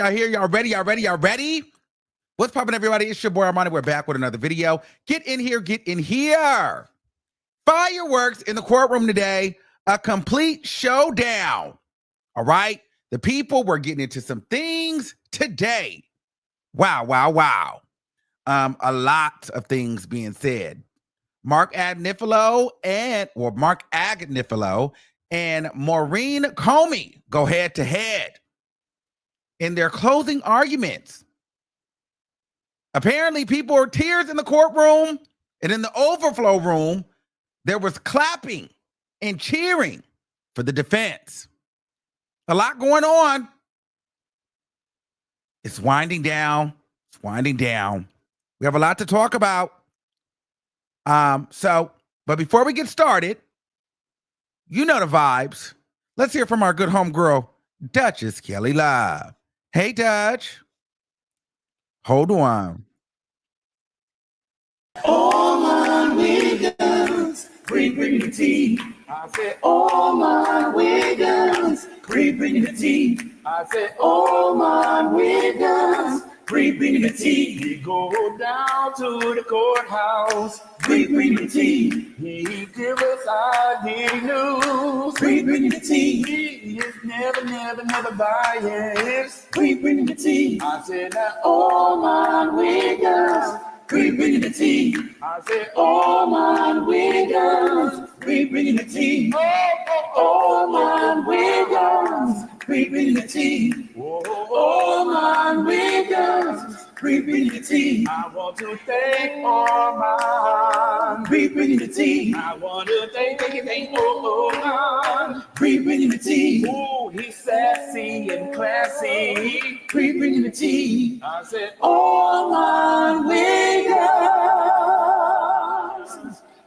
Y'all here? Y'all ready? Y'all ready? Y'all ready? What's poppin', everybody? It's your boy Armani. We're back with another video. Get in here. Get in here. Fireworks in the courtroom today. A complete showdown. All right? The people were getting into some things today. Wow, wow, wow. A lot of things being said. Marc Agnifilo and Maureen Comey go head to head in their closing arguments. Apparently, people were tears in the courtroom, and in the overflow room, there was clapping and cheering for the defense. A lot going on. It's winding down. It's winding down. We have a lot to talk about. But before we get started, you know the vibes. Let's hear from our good homegirl, Duchess Kelly Live. Hey, Dutch. Hold on. All my wiggles, bring the tea. I said, all my wiggles, bring the tea. I said, all my wiggles, bring the tea. We go down to the courthouse, bring the tea. He give us ID news, bring the tea. He is never biased, bring the tea. I said, now all my wiggles, bring the tea. I said, all my wiggles, bring the tea. All my wiggles, bring the tea. All my wiggles, bring the tea. I want to thank all my bring the tea. I want to thank all my bring the tea. Oh, he's sassy and classy, bring the tea. I said, all my wiggles,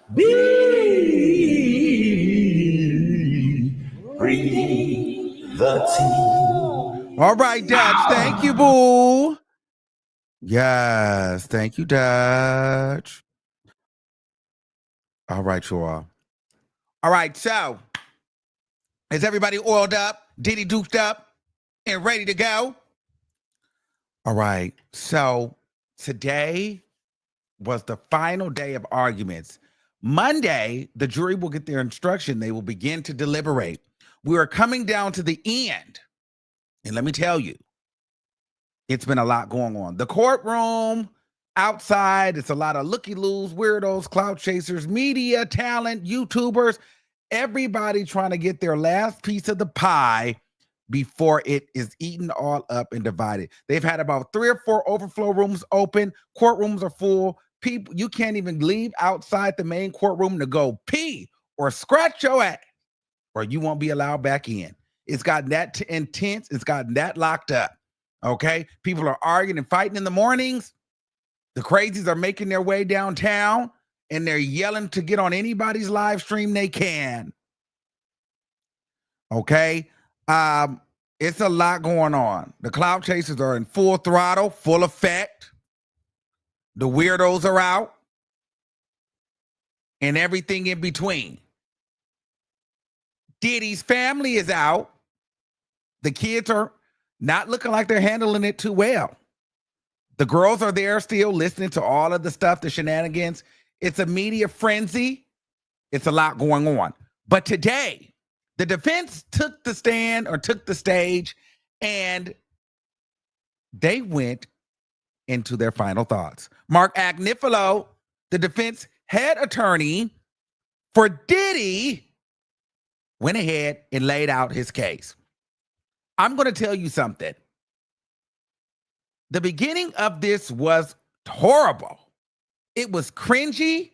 bring the tea. All right, Dutch. Thank you, boo. Yes, thank you, Dutch. All right, y'all. All right, so is everybody oiled up, Diddy duped up, and ready to go? All right, so today was the final day of arguments. Monday, the jury will get their instruction. They will begin to deliberate. We are coming down to the end. And let me tell you, it's been a lot going on. The courtroom, outside, it's a lot of looky-loos, weirdos, clout chasers, media, talent, YouTubers, everybody trying to get their last piece of the pie before it is eaten all up and divided. They've had about 3 or 4 overflow rooms open. Courtrooms are full. People, you can't even leave outside the main courtroom to go pee or scratch your ass, or you won't be allowed back in. It's gotten that intense. It's gotten that locked up. Okay? People are arguing and fighting in the mornings. The crazies are making their way downtown, and they're yelling to get on anybody's live stream they can. Okay? It's a lot going on. The clout chasers are in full throttle, full effect. The weirdos are out, and everything in between. Diddy's family is out. The kids are not looking like they're handling it too well. The girls are there still listening to all of the stuff, the shenanigans. It's a media frenzy. It's a lot going on. But today, the defense took the stand or took the stage, and they went into their final thoughts. Marc Agnifilo, the defense head attorney for Diddy, went ahead and laid out his case. I'm going to tell you something. The beginning of this was horrible. It was cringy.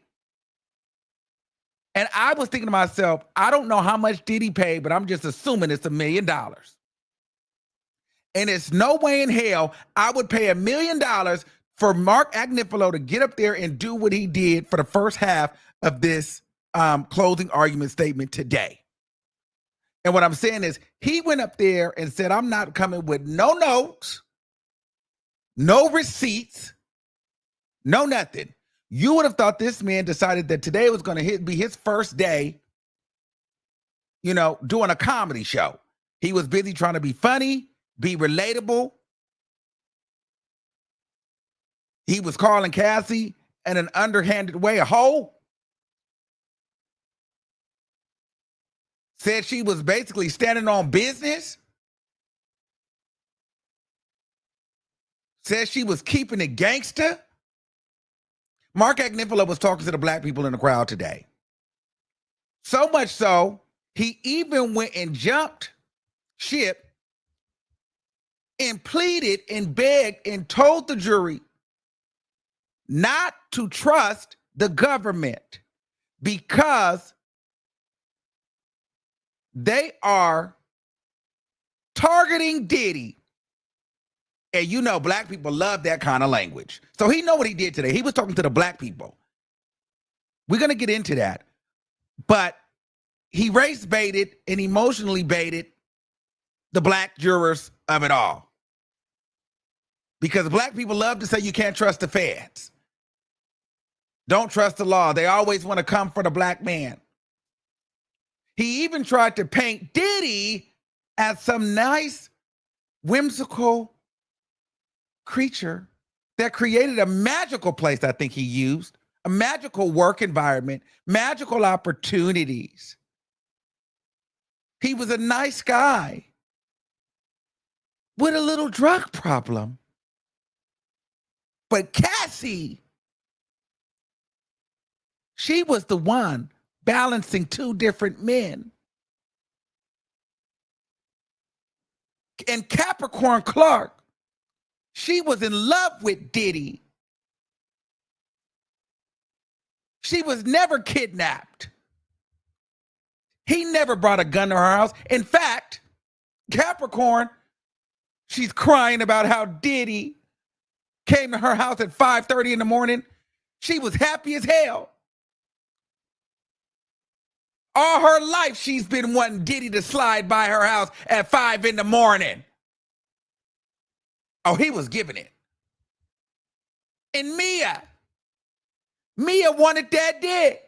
And I was thinking to myself, I don't know how much Diddy paid, but I'm just assuming it's $1 million. And it's no way in hell I would pay $1 million for Marc Agnifilo to get up there and do what he did for the first half of this closing argument statement today. And what I'm saying is, he went up there and said, I'm not coming with no notes, no receipts, no nothing. You would have thought this man decided that today was going to be his first day, doing a comedy show. He was busy trying to be funny, be relatable, He was calling Cassie in an underhanded way a hoe. Said she was basically standing on business. Said she was keeping it gangster. Marc Agnifilo was talking to the black people in the crowd today. So much so, he even went and jumped ship and pleaded and begged and told the jury not to trust the government because they are targeting Diddy. And you know, black people love that kind of language. So he know what he did today. He was talking to the black people. We're going to get into that. But he race baited and emotionally baited the black jurors of it all. Because black people love to say you can't trust the feds. Don't trust the law. They always want to come for the black man. He even tried to paint Diddy as some nice, whimsical creature that created a magical place, I think he used, a magical work environment, magical opportunities. He was a nice guy with a little drug problem. But Cassie, she was the one balancing two different men. And Capricorn Clark, she was in love with Diddy. She was never kidnapped. He never brought a gun to her house. In fact, Capricorn, she's crying about how Diddy came to her house at 5:30 in the morning. She was happy as hell. All her life, she's been wanting Diddy to slide by her house at 5 in the morning. Oh, he was giving it. And Mia wanted that dick.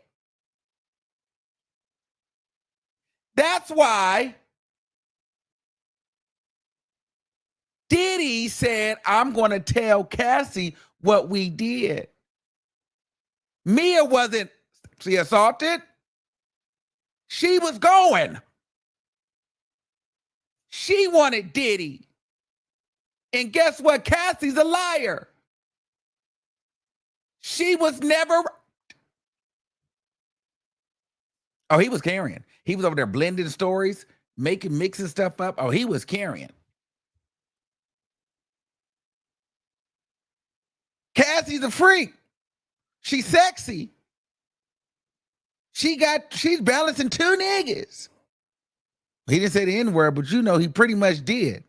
That's why Diddy said, I'm going to tell Cassie what we did. Mia wasn't assaulted. She was going. She wanted Diddy. And guess what? Cassie's a liar. She was never. Oh, he was carrying. He was over there blending stories, mixing stuff up. Oh, he was carrying. Cassie's a freak. She's sexy. She's balancing two niggas. He didn't say the N-word, but you know he pretty much did.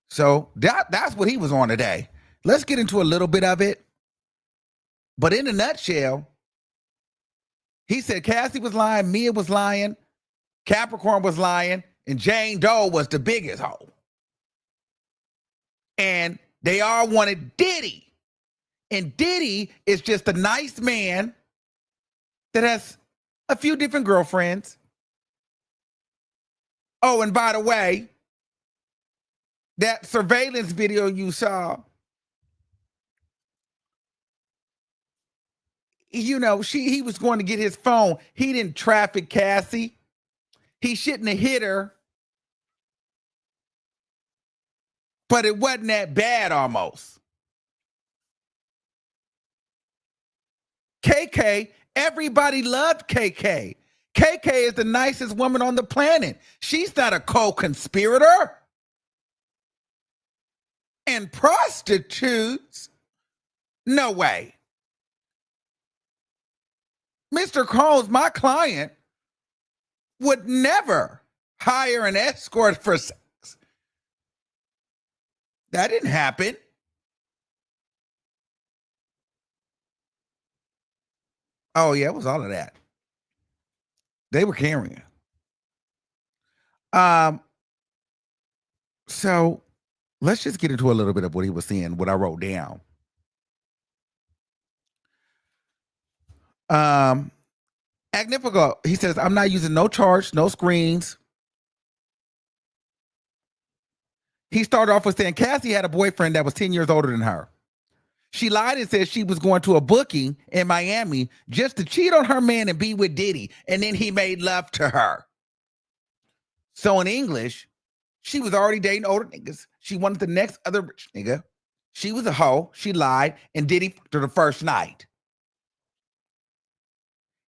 So that's what he was on today. Let's get into a little bit of it. But in a nutshell, he said Cassie was lying, Mia was lying, Capricorn was lying, and Jane Doe was the biggest hoe. And they all wanted Diddy. And Diddy is just a nice man that has a few different girlfriends. Oh, and by the way, that surveillance video you saw, you know, he was going to get his phone. He didn't traffic Cassie. He shouldn't have hit her. But it wasn't that bad almost. KK, everybody loved KK. KK is the nicest woman on the planet. She's not a co-conspirator. And prostitutes? No way. Mr. Combs, my client, would never hire an escort for sex. That didn't happen. Oh, yeah, it was all of that. They were carrying. So let's just get into a little bit of what he was saying, what I wrote down. Agnifilo, he says, I'm not using no charts, no screens. He started off with saying Cassie had a boyfriend that was 10 years older than her. She lied and said she was going to a booking in Miami just to cheat on her man and be with Diddy, and then he made love to her. So in English, she was already dating older niggas. She wanted the next other rich nigga. She was a hoe. She lied, and Diddy fucked her the first night.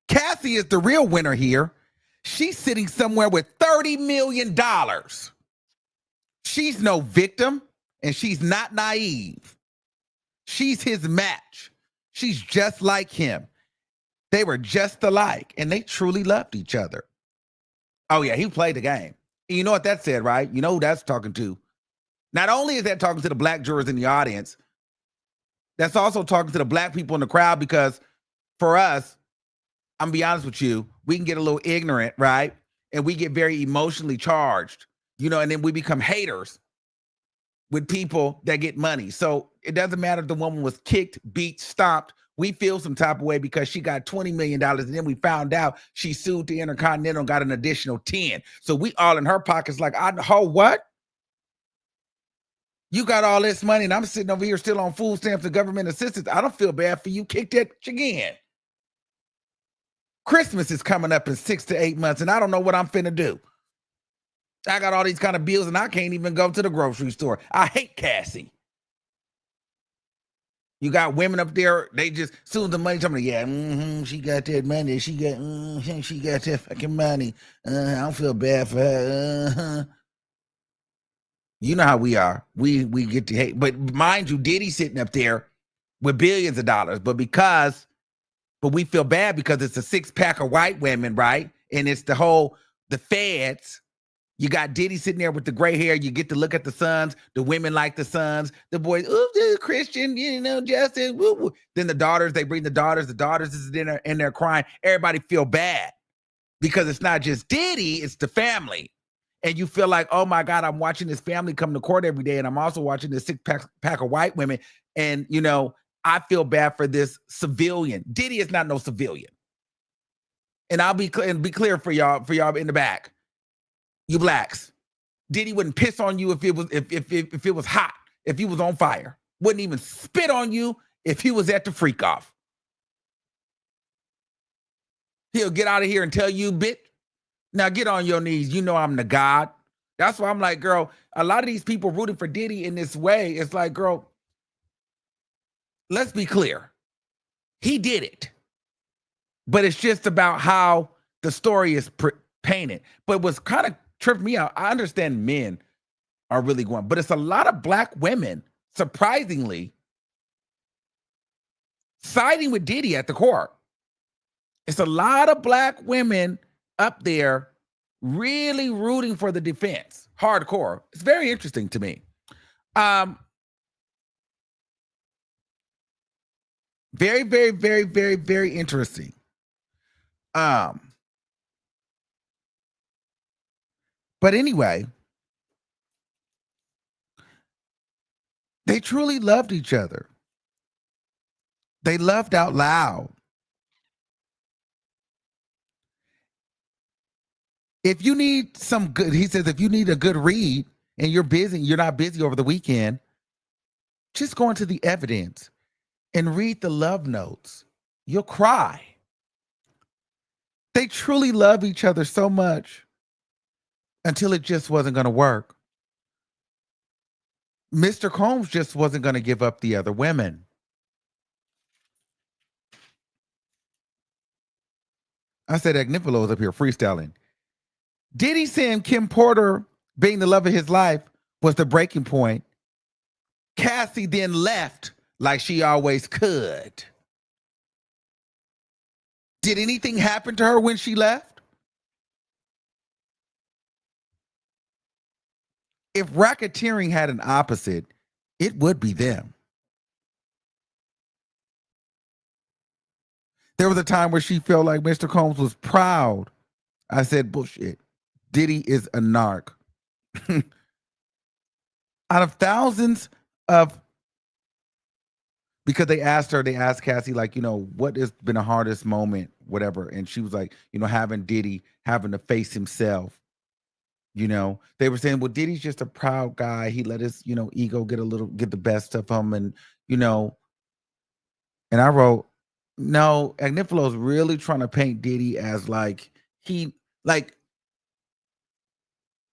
Cassie is the real winner here. She's sitting somewhere with $30 million. She's no victim, and she's not naive. She's his match. She's just like him. They were just alike, and they truly loved each other. Oh, yeah, he played the game. And you know what that said, right? You know who that's talking to. Not only is that talking to the black jurors in the audience, that's also talking to the black people in the crowd, because for us, I'm gonna be honest with you, we can get a little ignorant, right? And we get very emotionally charged, you know, and then we become haters with people that get money. So it doesn't matter if the woman was kicked, beat, stomped. We feel some type of way because she got $20 million, and then we found out she sued the Intercontinental and got an additional 10. So we all in her pockets like, what? You got all this money, and I'm sitting over here still on food stamps and government assistance. I don't feel bad for you. Kick that bitch again. Christmas is coming up in 6 to 8 months, and I don't know what I'm finna do. I got all these kind of bills, and I can't even go to the grocery store. I hate Cassie. You got women up there, they just, soon as the money, somebody, she got that money. She got that fucking money. I don't feel bad for her. You know how we are. We get to hate. But mind you, Diddy sitting up there with billions of dollars. But we feel bad because it's a six-pack of white women, right? And it's the feds. You got Diddy sitting there with the gray hair. You get to look at the sons. The women like the sons. The boys, Christian, Justin. Woo, woo. Then the daughters, they bring the daughters. The daughters is in there crying. Everybody feel bad because it's not just Diddy, it's the family. And you feel like, oh my God, I'm watching this family come to court every day. And I'm also watching this six-pack of white women. And, I feel bad for this civilian. Diddy is not no civilian. And I'll be clear for y'all in the back. You blacks, Diddy wouldn't piss on you if it was hot, if he was on fire. Wouldn't even spit on you if he was at the freak off. He'll get out of here and tell you, bitch, now get on your knees. You know I'm the God. That's why I'm like, girl, a lot of these people rooting for Diddy in this way, it's like, girl, let's be clear. He did it. But it's just about how the story is painted. But what's kind of tripped me out, I understand men are really going, but it's a lot of black women, surprisingly, siding with Diddy at the court. It's a lot of black women up there really rooting for the defense, hardcore. It's very interesting to me. Very, very, very, very, very interesting. But anyway, they truly loved each other. They loved out loud. If you need some good, he says, if you need a good read and you're not busy over the weekend, just go into the evidence and read the love notes. You'll cry. They truly love each other so much until it just wasn't going to work. Mr. Combs just wasn't going to give up the other women. I said Agnifilo was up here freestyling. Diddy saying Kim Porter being the love of his life was the breaking point. Cassie then left like she always could. Did anything happen to her when she left? If racketeering had an opposite, it would be them. There was a time where she felt like Mr. Combs was proud. I said, bullshit. Diddy is a narc. Out of thousands of, because they asked Cassie, like, what has been the hardest moment, whatever. And she was like, having Diddy, having to face himself. You know, they were saying, well, Diddy's just a proud guy. He let his, ego get the best of him. And, and I wrote, no, Agnifilo's really trying to paint Diddy as like, this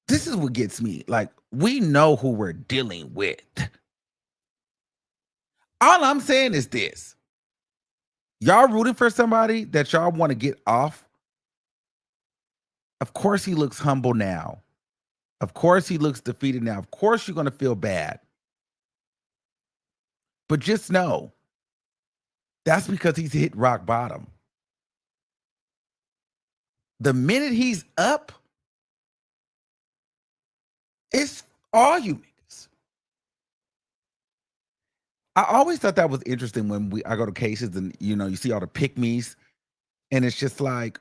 is what gets me. Like, we know who we're dealing with. All I'm saying is this. Y'all rooting for somebody that y'all want to get off. Of course he looks humble now. Of course he looks defeated now. Of course you're going to feel bad. But just know, that's because he's hit rock bottom. The minute he's up, it's all you niggas. I always thought that was interesting when I go to cases and, you see all the pick-me's, and it's just like,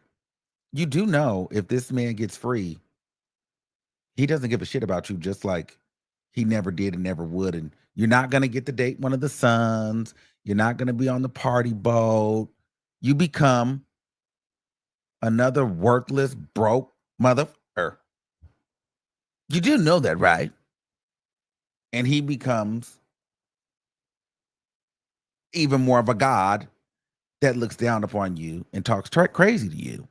you do know if this man gets free, he doesn't give a shit about you, just like he never did and never would. And you're not going to get to date one of the sons. You're not going to be on the party boat. You become another worthless, broke motherfucker. You do know that, right? And he becomes even more of a god that looks down upon you and talks crazy to you.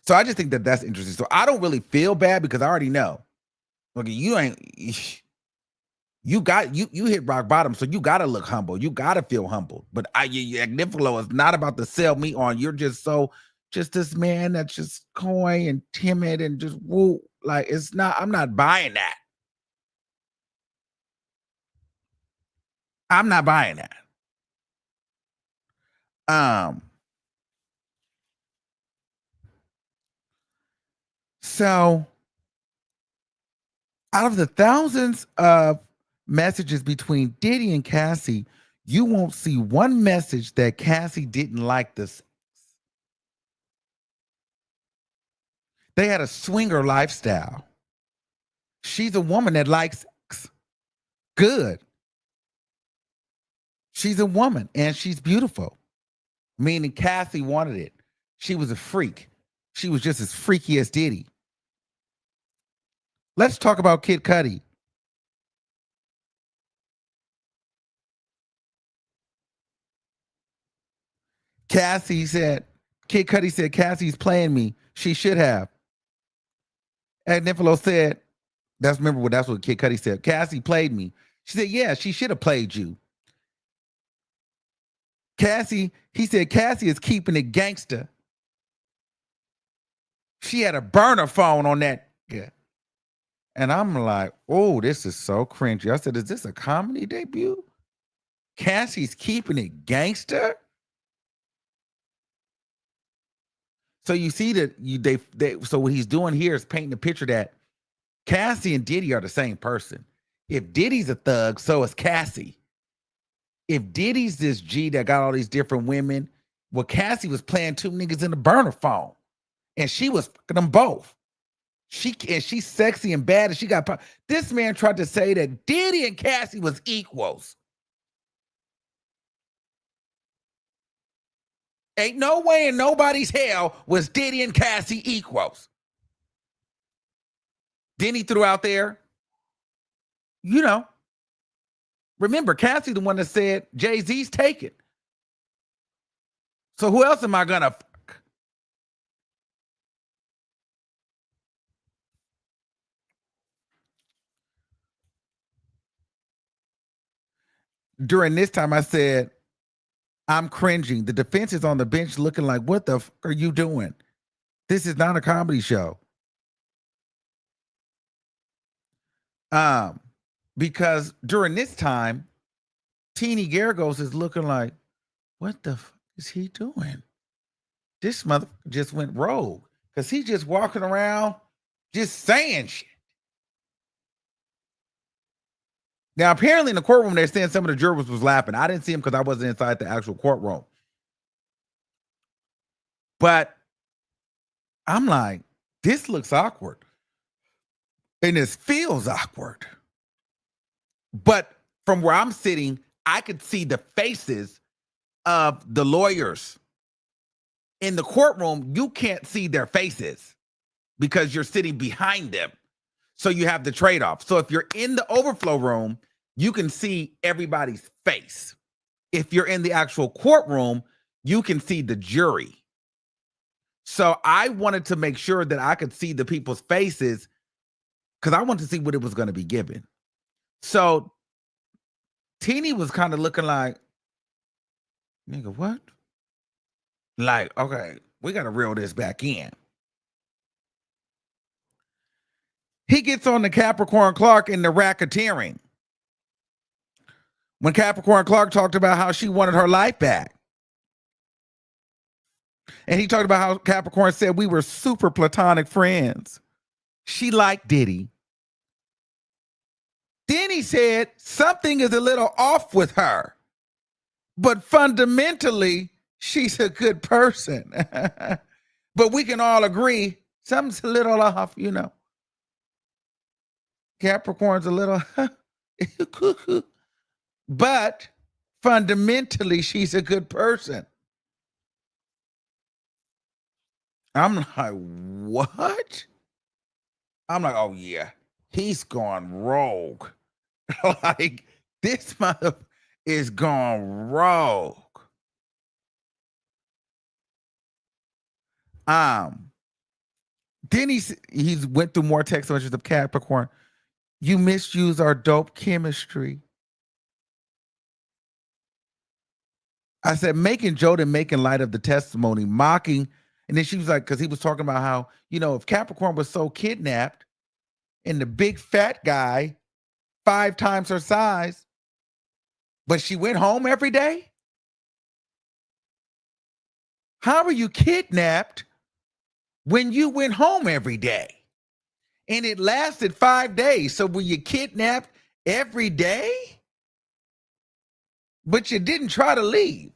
So I just think that that's interesting. So I don't really feel bad because I already know. Okay, you hit rock bottom, so you gotta look humble. You gotta feel humble. But Agnifilo is not about to sell me on. You're just this man that's just coy and timid and just woo. Like, it's not. I'm not buying that. I'm not buying that. So out of the thousands of messages between Diddy and Cassie, you won't see one message that Cassie didn't like this. They had a swinger lifestyle. She's a woman that likes sex. Good. She's a woman and she's beautiful. Meaning Cassie wanted it. She was a freak. She was just as freaky as Diddy. Let's talk about Kid Cudi. Kid Cudi said, Cassie's playing me. She should have. Agnifilo said, that's what Kid Cudi said. Cassie played me. She said, yeah, she should have played you. He said, Cassie is keeping it gangster. She had a burner phone on that. Yeah. And I'm like, oh, this is so cringy. I said, is this a comedy debut? Cassie's keeping it gangster? So you see that so what he's doing here is painting a picture that Cassie and Diddy are the same person. If Diddy's a thug, so is Cassie. If Diddy's this G that got all these different women, well, Cassie was playing two niggas in the burner phone. And she was fucking them both. She's sexy and bad, and she got power. This man tried to say that Diddy and Cassie was equals. Ain't no way in nobody's hell was Diddy and Cassie equals. Then he threw out there, remember, Cassie the one that said Jay-Z's taken. So who else am I gonna fuck? During this time, I said, I'm cringing. The defense is on the bench looking like, what the fuck are you doing? This is not a comedy show. Because during this time, Teeny Garagos is looking like, what the fuck is he doing? This mother just went rogue because he's just walking around just saying shit. Now, apparently in the courtroom, they're saying some of the jurors was laughing. I didn't see him because I wasn't inside the actual courtroom. But I'm like, this looks awkward. And this feels awkward. But from where I'm sitting, I could see the faces of the lawyers. In the courtroom, you can't see their faces because you're sitting behind them. So you have the trade-off. So if you're in the overflow room, you can see everybody's face. If you're in the actual courtroom, you can see the jury. So I wanted to make sure that I could see the people's faces because I wanted to see what it was going to be given. So Teeny was kind of looking like, nigga, what? Like, okay, we got to reel this back in. He gets on the Capricorn Clark in the racketeering. When Capricorn Clark talked about how she wanted her life back. And he talked about how Capricorn said we were super platonic friends. She liked Diddy. Then he said something is a little off with her, but fundamentally, she's a good person. But we can all agree something's a little off, you know. Capricorn's a little, but fundamentally, she's a good person. I'm like, what? I'm like, oh yeah, he's gone rogue. Like, this mother is gone rogue. Then he's went through more text messages of Capricorn. You misuse our dope chemistry. I said, making joke and making light of the testimony, mocking. And then she was like, because he was talking about how, you know, if Capricorn was so kidnapped and the big fat guy 5 times her size, but she went home every day? How were you kidnapped when you went home every day? And it lasted 5 days. So were you kidnapped every day? But you didn't try to leave.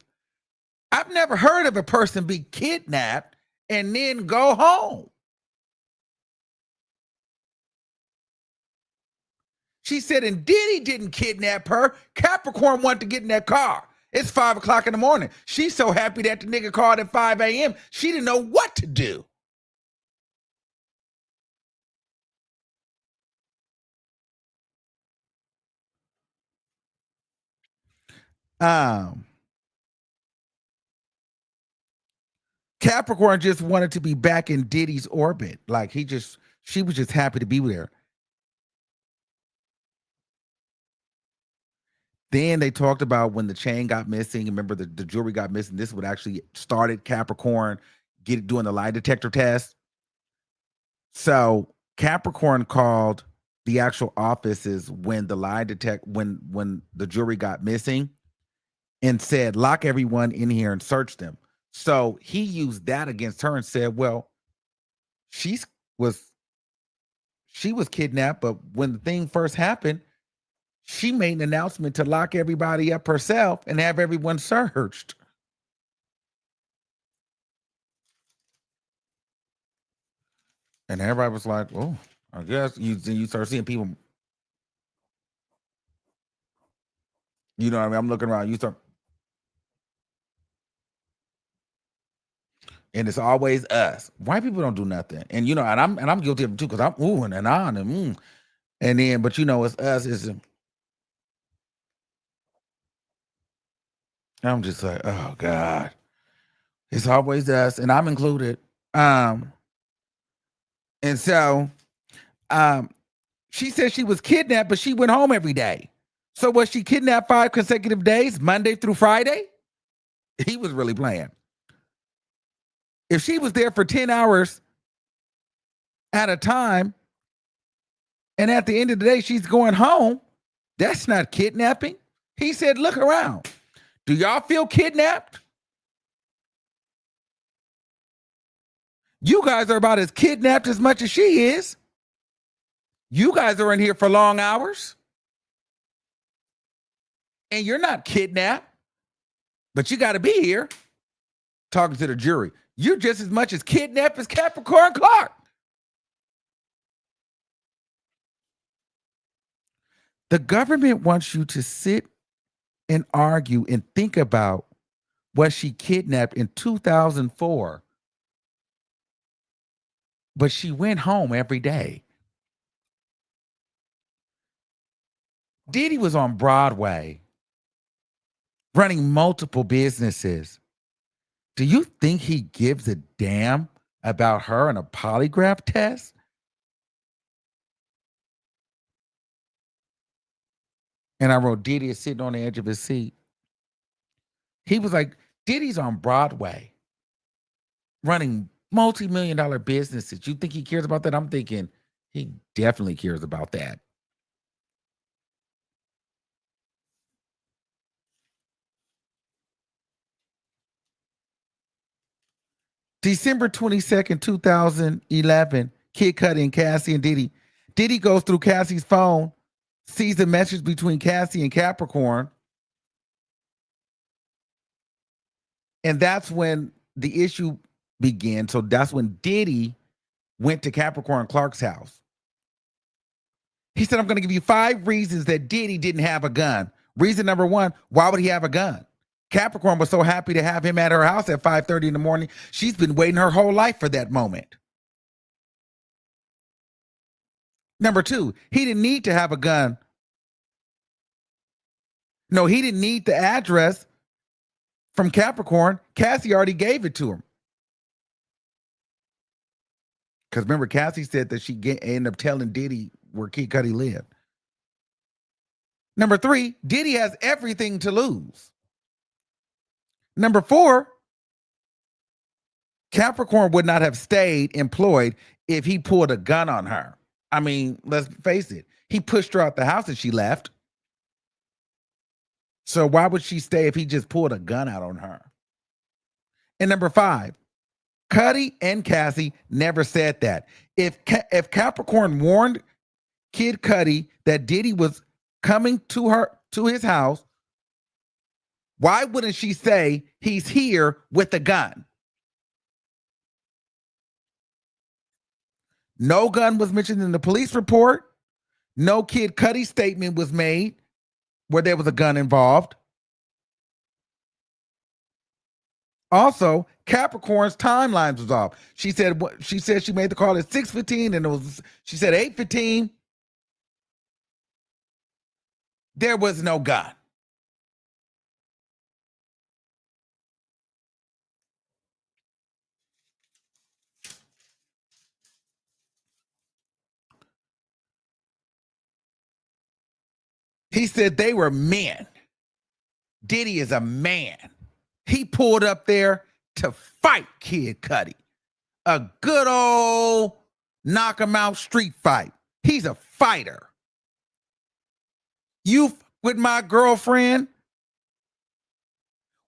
I've never heard of a person be kidnapped and then go home. She said, and Diddy didn't kidnap her. Capricorn wanted to get in that car. It's 5 o'clock in the morning. She's so happy that the nigga called at 5 a.m. She didn't know what to do. Capricorn just wanted to be back in Diddy's orbit. Like she was just happy to be there. Then they talked about when the chain got missing. Remember, the jewelry got missing. This would actually started Capricorn doing the lie detector test. So Capricorn called the actual offices when the when the jewelry got missing and said, lock everyone in here and search them. So he used that against her and said, well, she was kidnapped, but when the thing first happened, she made an announcement to lock everybody up herself and have everyone searched. And everybody was like, oh, I guess you start seeing people. You know what I mean? I'm looking around, and it's always us. White people don't do nothing. And you know, and I'm guilty of it too, because I'm oohing and on and And then, but you know, it's us, I'm just like, oh God. It's always us, and I'm included. And so she said she was kidnapped, but she went home every day. So was she kidnapped 5 consecutive days, Monday through Friday? He was really playing. If she was there for 10 hours at a time, and at the end of the day, she's going home, that's not kidnapping. He said, look around. Do y'all feel kidnapped? You guys are about as kidnapped as much as she is. You guys are in here for long hours. And you're not kidnapped, but you got to be here talking to the jury. You're just as much as kidnapped as Capricorn Clark. The government wants you to sit and argue and think about, was she kidnapped in 2004? But she went home every day. Diddy was on Broadway running multiple businesses. Do you think he gives a damn about her and a polygraph test? And I wrote, Diddy is sitting on the edge of his seat. He was like, Diddy's on Broadway running multi-million-dollar businesses. You think he cares about that? I'm thinking he definitely cares about that. December 22nd, 2011, Kid Cudi and Cassie and Diddy. Diddy goes through Cassie's phone, sees a message between Cassie and Capricorn. And that's when the issue began. So that's when Diddy went to Capricorn Clark's house. He said, I'm going to give you 5 reasons that Diddy didn't have a gun. Reason number 1, why would he have a gun? Capricorn was so happy to have him at her house at 5:30 in the morning. She's been waiting her whole life for that moment. Number 2, he didn't need to have a gun. No, he didn't need the address from Capricorn. Cassie already gave it to him. Because remember, Cassie said that she ended up telling Diddy where Kid Cudi lived. Number 3, Diddy has everything to lose. Number 4, Capricorn would not have stayed employed if he pulled a gun on her. I mean, let's face it. He pushed her out the house and she left. So why would she stay if he just pulled a gun out on her? And number 5, Cudi and Cassie never said that. If Capricorn warned Kid Cudi that Diddy was coming to his house, why wouldn't she say he's here with a gun? No gun was mentioned in the police report. No Kid Cudi statement was made where there was a gun involved. Also, Capricorn's timelines was off. She said she made the call at 6:15 and she said 8:15. There was no gun. He said they were men. Diddy is a man. He pulled up there to fight Kid Cudi. A good old knock him out street fight. He's a fighter. You with my girlfriend,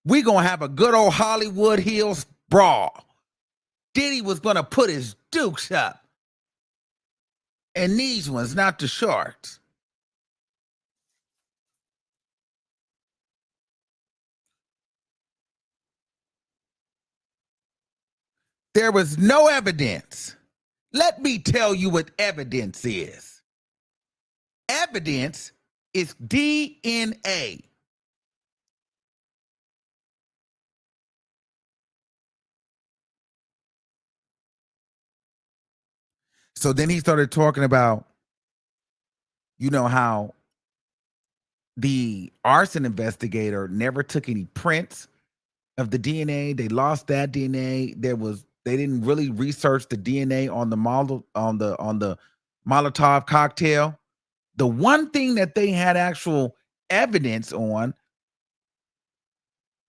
we gonna have a good old Hollywood Hills brawl. Diddy was gonna put his dukes up. And these ones, not the shorts. There was no evidence. Let me tell you what evidence is. Evidence is DNA. So then he started talking about, how the arson investigator never took any prints of the DNA. They lost that DNA. They didn't really research the DNA on the Molotov cocktail. The one thing that they had actual evidence on,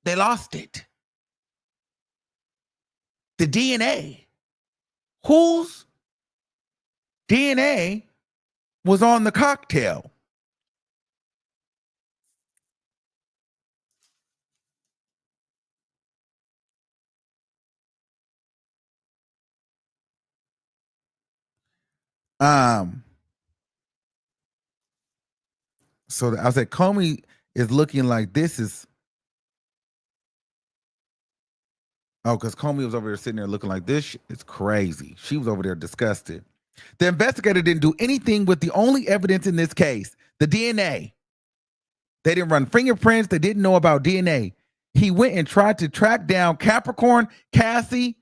they lost it. The DNA. Whose DNA was on the cocktail? So I said, Comey is looking like this is. Oh, because Comey was over there sitting there looking like this. It's crazy. She was over there disgusted. The investigator didn't do anything with the only evidence in this case, the DNA. They didn't run fingerprints. They didn't know about DNA. He went and tried to track down Capricorn, Cassie,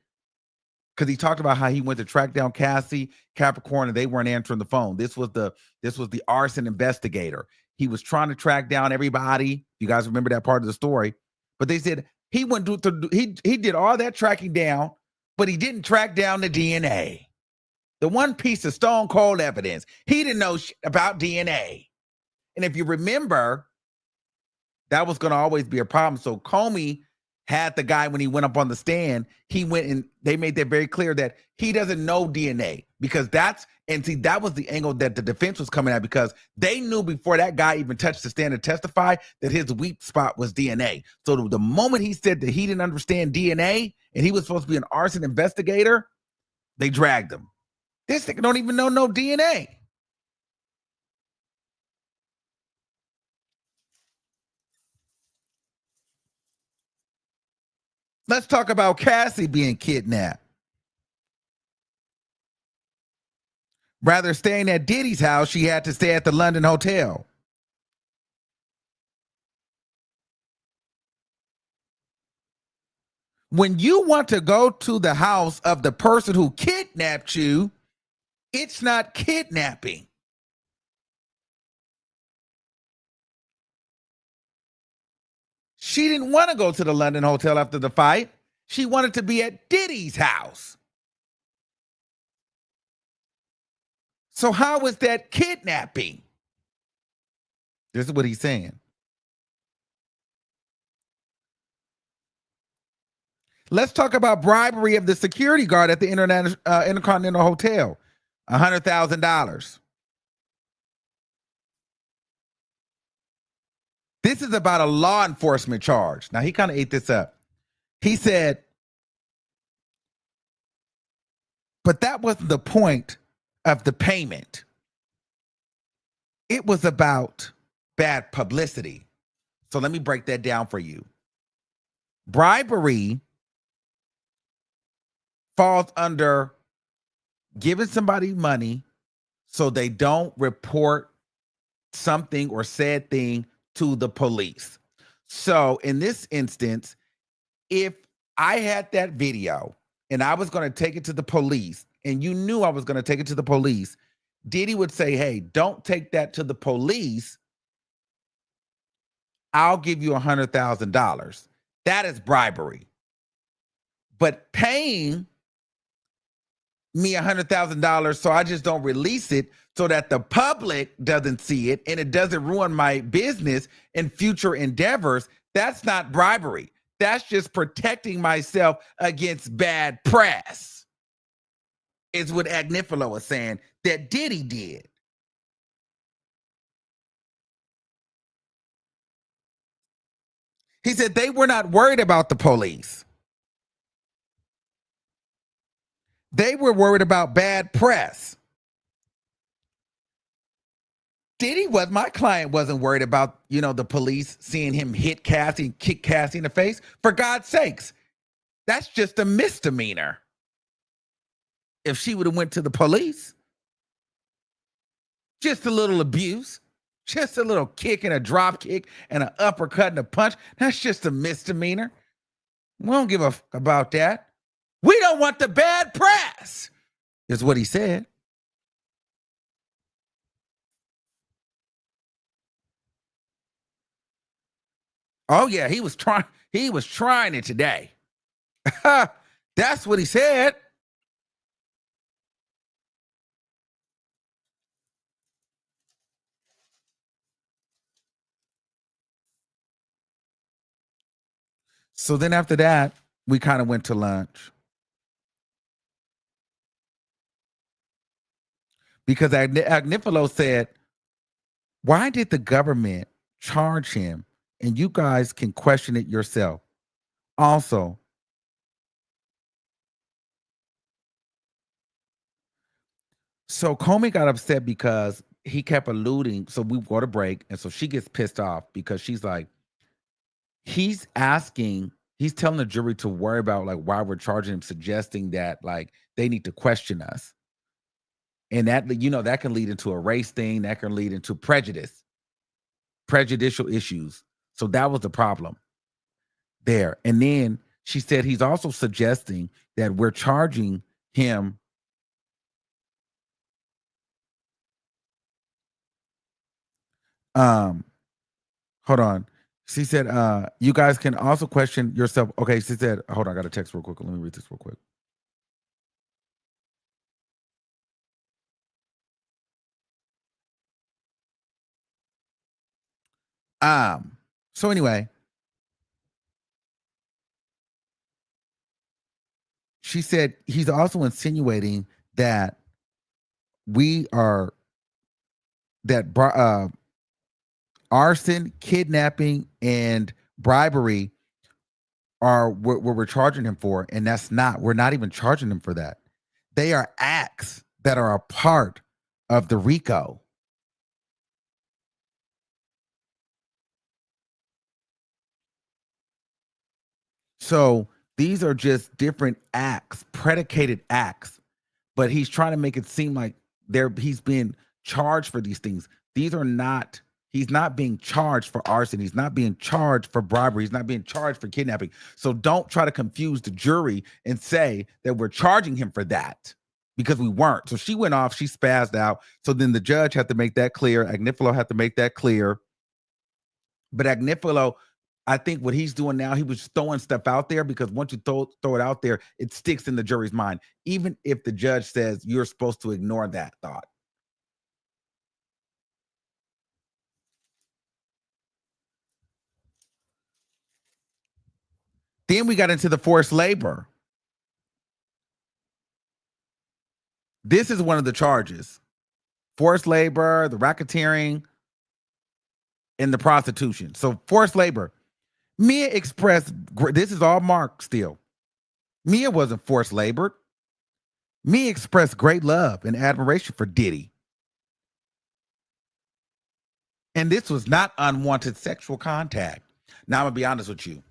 because he talked about how he went to track down Cassie, Capricorn, and they weren't answering the phone. This was the arson investigator. He was trying to track down everybody. You guys remember that part of the story? But they said he went he did all that tracking down, but he didn't track down the DNA. The one piece of stone cold evidence. He didn't know about DNA. And if you remember, that was going to always be a problem. So Comey had the guy, when he went up on the stand, he went and they made that very clear that he doesn't know DNA, because that was the angle that the defense was coming at, because they knew before that guy even touched the stand to testify that his weak spot was DNA. So the moment he said that he didn't understand DNA and he was supposed to be an arson investigator, they dragged him. This nigga don't even know no DNA. Let's talk about Cassie being kidnapped. Rather staying at Diddy's house, she had to stay at the London hotel. When you want to go to the house of the person who kidnapped you, it's not kidnapping. She didn't want to go to the London hotel after the fight. She wanted to be at Diddy's house. So how is that kidnapping? This is what he's saying. Let's talk about bribery of the security guard at the Intercontinental Hotel. $100,000. This is about a law enforcement charge. Now, he kind of ate this up. He said, but that wasn't the point of the payment. It was about bad publicity. So let me break that down for you. Bribery falls under giving somebody money so they don't report something or said thing to the police. So in this instance, if I had that video and I was going to take it to the police, and you knew I was going to take it to the police, Diddy would say, hey, don't take that to the police. I'll give you $100,000. That is bribery. But paying me $100,000 so I just don't release it, so that the public doesn't see it and it doesn't ruin my business and future endeavors, that's not bribery. That's just protecting myself against bad press, is what Agnifilo is saying that Diddy did. He said they were not worried about the police. They were worried about bad press. Diddy my client wasn't worried about, the police seeing him hit Cassie and kick Cassie in the face. For God's sakes, that's just a misdemeanor. If she would have went to the police, just a little abuse, just a little kick and a drop kick and an uppercut and a punch, that's just a misdemeanor. We don't give a fuck about that. We don't want the bad press, is what he said. Oh yeah, he was trying it today. That's what he said. So then after that, we kind of went to lunch. Because Agnifilo said, why did the government charge him? And you guys can question it yourself. Also, so Comey got upset because he kept alluding. So we go to break. And so she gets pissed off because she's like, he's telling the jury to worry about like why we're charging him, suggesting that like they need to question us. And that, that can lead into a race thing. That can lead into prejudicial issues. So that was the problem there. And then she said he's also suggesting that we're charging him Hold on. She said, you guys can also question yourself. Okay, she said, hold on, I got a text real quick. Let me read this real quick. So anyway, she said he's also insinuating that arson, kidnapping, and bribery are what we're charging him for, and we're not even charging him for that. They are acts that are a part of the RICO. So these are just different acts, predicated acts, but he's trying to make it seem like he's being charged for these things. He's not being charged for arson. He's not being charged for bribery. He's not being charged for kidnapping. So don't try to confuse the jury and say that we're charging him for that, because we weren't. So she went off, she spazzed out. So then the judge had to make that clear. Agnifilo had to make that clear. But Agnifilo, I think what he's doing now, he was throwing stuff out there, because once you throw it out there, it sticks in the jury's mind, even if the judge says you're supposed to ignore that thought. Then we got into the forced labor. This is one of the charges: forced labor, the racketeering, and the prostitution. So forced labor. Mia expressed, this is all Marc still. Mia wasn't forced labored. Mia expressed great love and admiration for Diddy. And this was not unwanted sexual contact. Now, I'm going to be honest with you.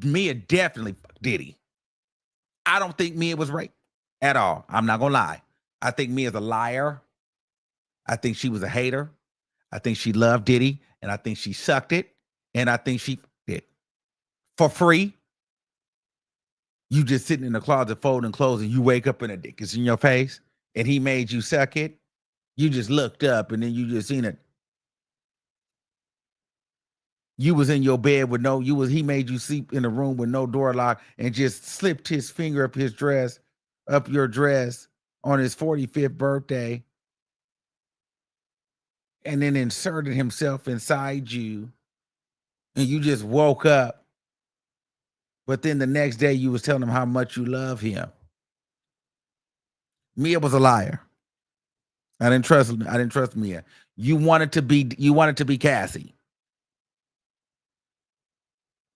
Mia definitely fucked Diddy. I don't think Mia was raped at all. I'm not going to lie. I think Mia's a liar. I think she was a hater. I think she loved Diddy, and I think she sucked it, and I think she did for free. You just sitting in the closet folding clothes, and you wake up and a dick is in your face, and he made you suck it. You just looked up, and then you just seen it. You was in your bed with he made you sleep in a room with no door lock, and just slipped his finger up your dress on his 45th birthday, and then inserted himself inside you, and you just woke up. But then the next day you was telling him how much you love him. Mia was a liar. I didn't trust Mia. You wanted to be Cassie.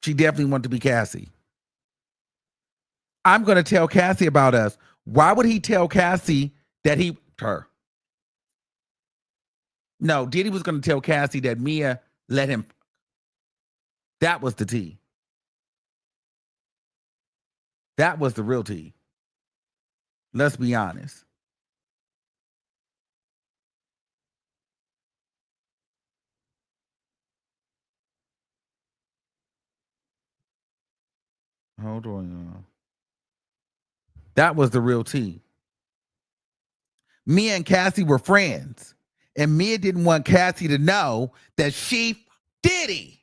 She definitely wanted to be Cassie. I'm going to tell Cassie about us. Why would he tell Cassie that her? No, Diddy was going to tell Cassie that Mia let him. That was the tea. That was the real tea. Let's be honest. Hold on, y'all. That was the real tea. Mia and Cassie were friends, and Mia didn't want Cassie to know that she Diddy.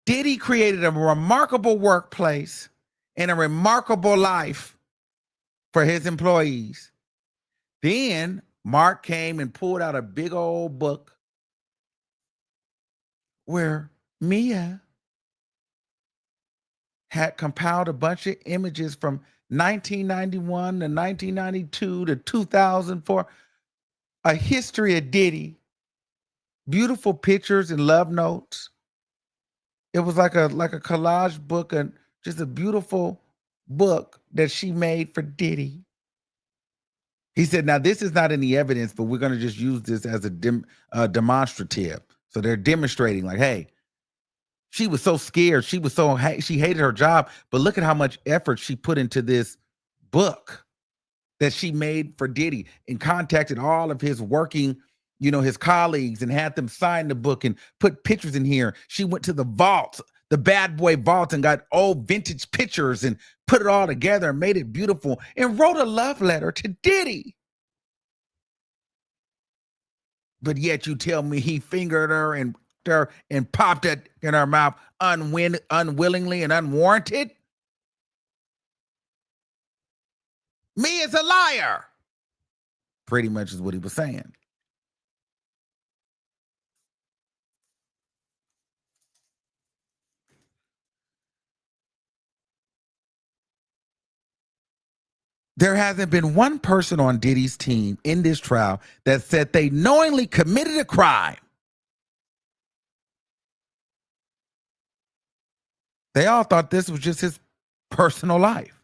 Diddy created a remarkable workplace and a remarkable life for his employees. Then Marc came and pulled out a big old book where Mia had compiled a bunch of images from 1991 to 1992 to 2004, a history of Diddy, beautiful pictures and love notes. It was like a collage book, and just a beautiful book that she made for Diddy. He said, now this is not any evidence, but we're going to just use this as a demonstrative. So they're demonstrating like, hey, she was so scared. She hated her job, but look at how much effort she put into this book that she made for Diddy, and contacted all of his working, his colleagues, and had them sign the book and put pictures in here. She went to the vault, the bad boy vault, and got old vintage pictures and put it all together and made it beautiful and wrote a love letter to Diddy. but yet you tell me he fingered her and popped it in her mouth unwillingly and unwarranted? Me is a liar. Pretty much is what he was saying. There hasn't been one person on Diddy's team in this trial that said they knowingly committed a crime. They all thought this was just his personal life.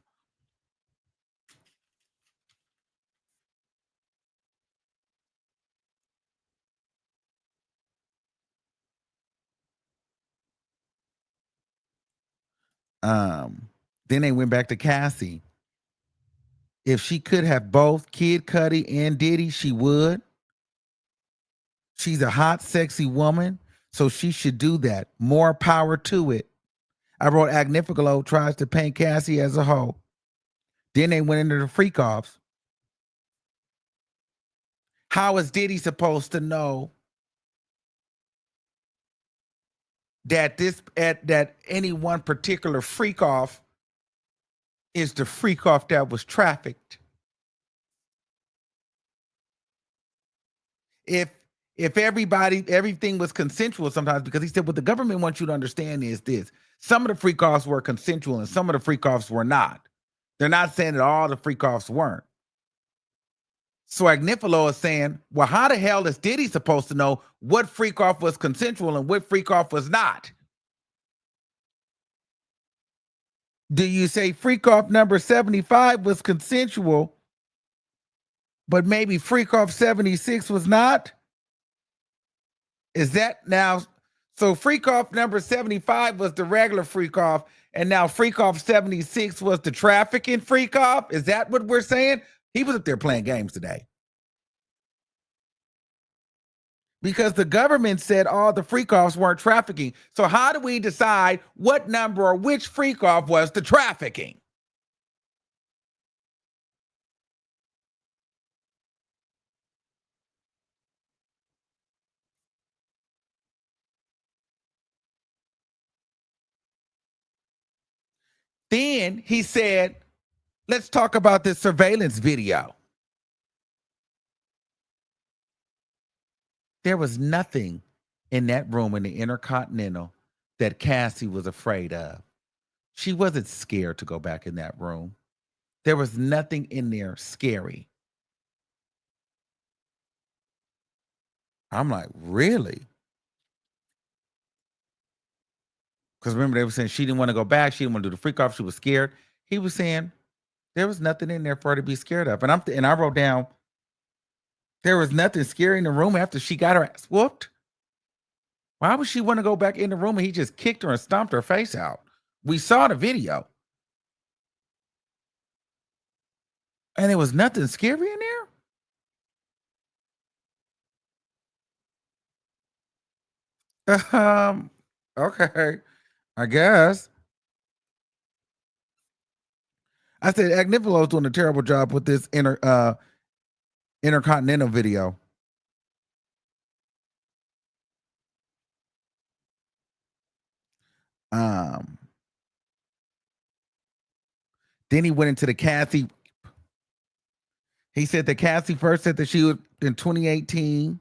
Then they went back to Cassie. If she could have both Kid Cudi and Diddy, she would. She's a hot, sexy woman, so she should do that. More power to it. I wrote Agnifilo tries to paint Cassie as a hoe. Then they went into the freak offs. How is Diddy supposed to know that that any one particular freak off is the freak off that was trafficked? If everything was consensual sometimes, because he said what the government wants you to understand is this: some of the freak offs were consensual and some of the freak offs were not. They're not saying that all the freak offs weren't. So Agnifilo is saying, well, how the hell is Diddy supposed to know what freak off was consensual and what freak off was not? Do you say freak off number 75 was consensual, but maybe freak off 76 was not? Is that now? So freak off number 75 was the regular freak off, and now freak off 76 was the trafficking freak off? Is that what we're saying? He was up there playing games today. Because the government said all the freak offs weren't trafficking. So how do we decide what number or which freak off was the trafficking? Then he said, let's talk about this surveillance video. There was nothing in that room in the Intercontinental that Cassie was afraid of. She wasn't scared to go back in that room. There was nothing in there scary. I'm like, really? Because remember, they were saying she didn't want to go back. She didn't want to do the freak off. She was scared. He was saying there was nothing in there for her to be scared of. And I wrote down, there was nothing scary in the room after she got her ass whooped. Why would she want to go back in the room and he just kicked her and stomped her face out? We saw the video. And there was nothing scary in there? Okay, I guess. I said Agnifilo's doing a terrible job with this Intercontinental video. Then he went into the Cassie. He said that Cassie first said that she was in 2018.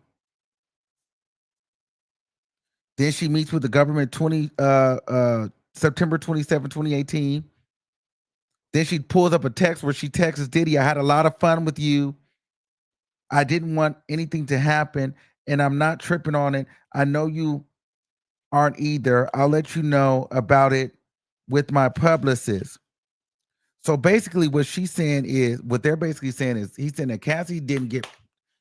Then she meets with the government September 27, 2018. Then she pulls up a text where she texts Diddy, I had a lot of fun with you. I didn't want anything to happen, and I'm not tripping on it. I know you aren't either. I'll let you know about it with my publicist. So basically what they're basically saying is, he's saying that Cassie didn't get,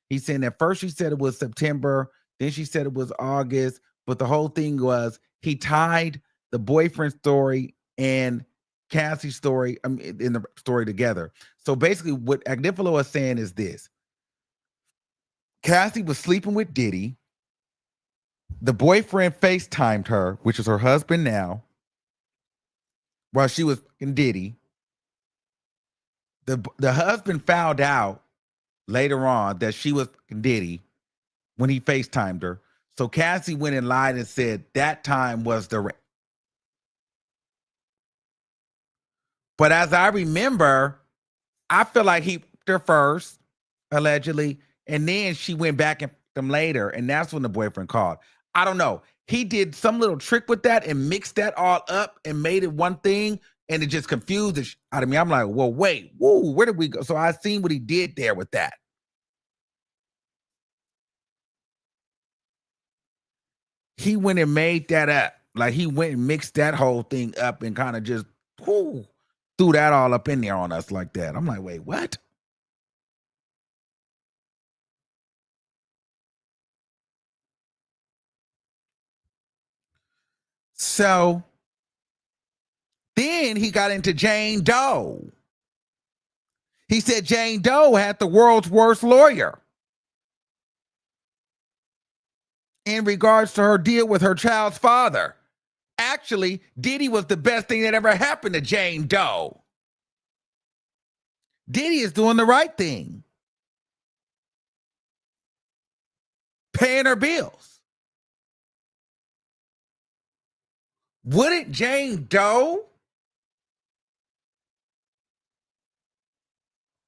he's saying that first she said it was September, then she said it was August, but the whole thing was he tied the boyfriend story and Cassie's story in the story together. So basically what Agnifilo is saying is this: Cassie was sleeping with Diddy. The boyfriend FaceTimed her, which is her husband now, while she was in Diddy. The husband found out later on that she was Diddy when he FaceTimed her. So Cassie went and lied and said that time was the rape. But as I remember, I feel like he fucked her first, allegedly, and then she went back and fucked him later, and that's when the boyfriend called. I don't know. He did some little trick with that and mixed that all up and made it one thing, and it just confused the shit out of me. I'm like, well, wait, whoa, where did we go? So I seen what he did there with that. He went and made that up. Like he went and mixed that whole thing up and kind of just whoo, threw that all up in there on us like that. I'm like, wait, what? So then he got into Jane Doe. He said Jane Doe had the world's worst lawyer in regards to her deal with her child's father. Actually, Diddy was the best thing that ever happened to Jane Doe. Diddy is doing the right thing, paying her bills. Wouldn't Jane Doe?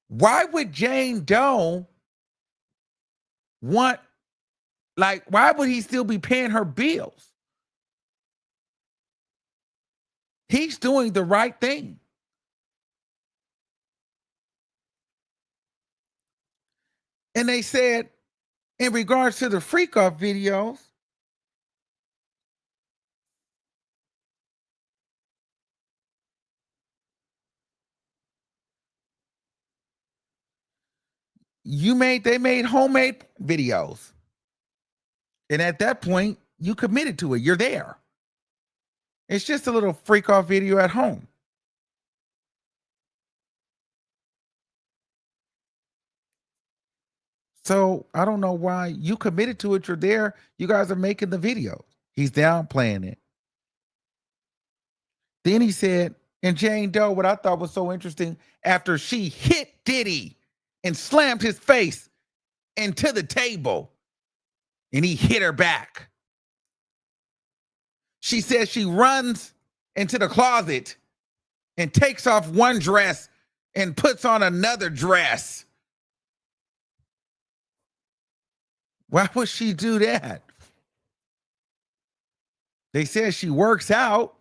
Why would Jane Doe want, like, why would he still be paying her bills? He's doing the right thing. And they said, in regards to the freak off videos, they made homemade videos. And at that point, you committed to it. You're there. It's just a little freak off video at home. So I don't know why you committed to it. You're there. You guys are making the videos. He's downplaying it. Then he said, and Jane Doe, what I thought was so interesting, after she hit Diddy and slammed his face into the table, and he hit her back. She says she runs into the closet and takes off one dress and puts on another dress. Why would she do that? They said she works out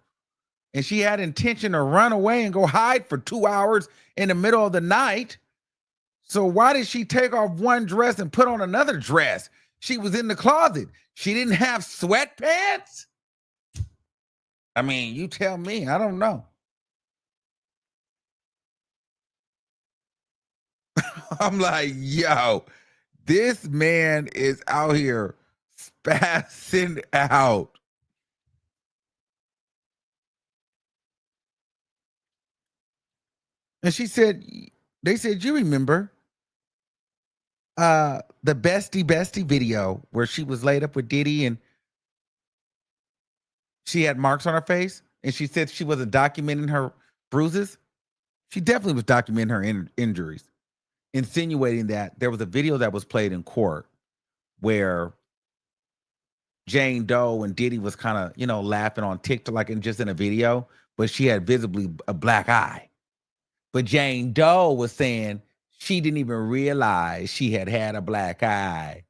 and she had intention to run away and go hide for 2 hours in the middle of the night. So why did she take off one dress and put on another dress? She was in the closet. She didn't have sweatpants? I mean, you tell me. I don't know. I'm like, yo, this man is out here spazzing out. And she said, they said, you remember the bestie video where she was laid up with Diddy and she had marks on her face and she said she wasn't documenting her bruises? She definitely was documenting her injuries, insinuating that there was a video that was played in court where Jane Doe and Diddy was kind of, laughing on TikTok, like just in a video, but she had visibly a black eye. But Jane Doe was saying she didn't even realize she had a black eye.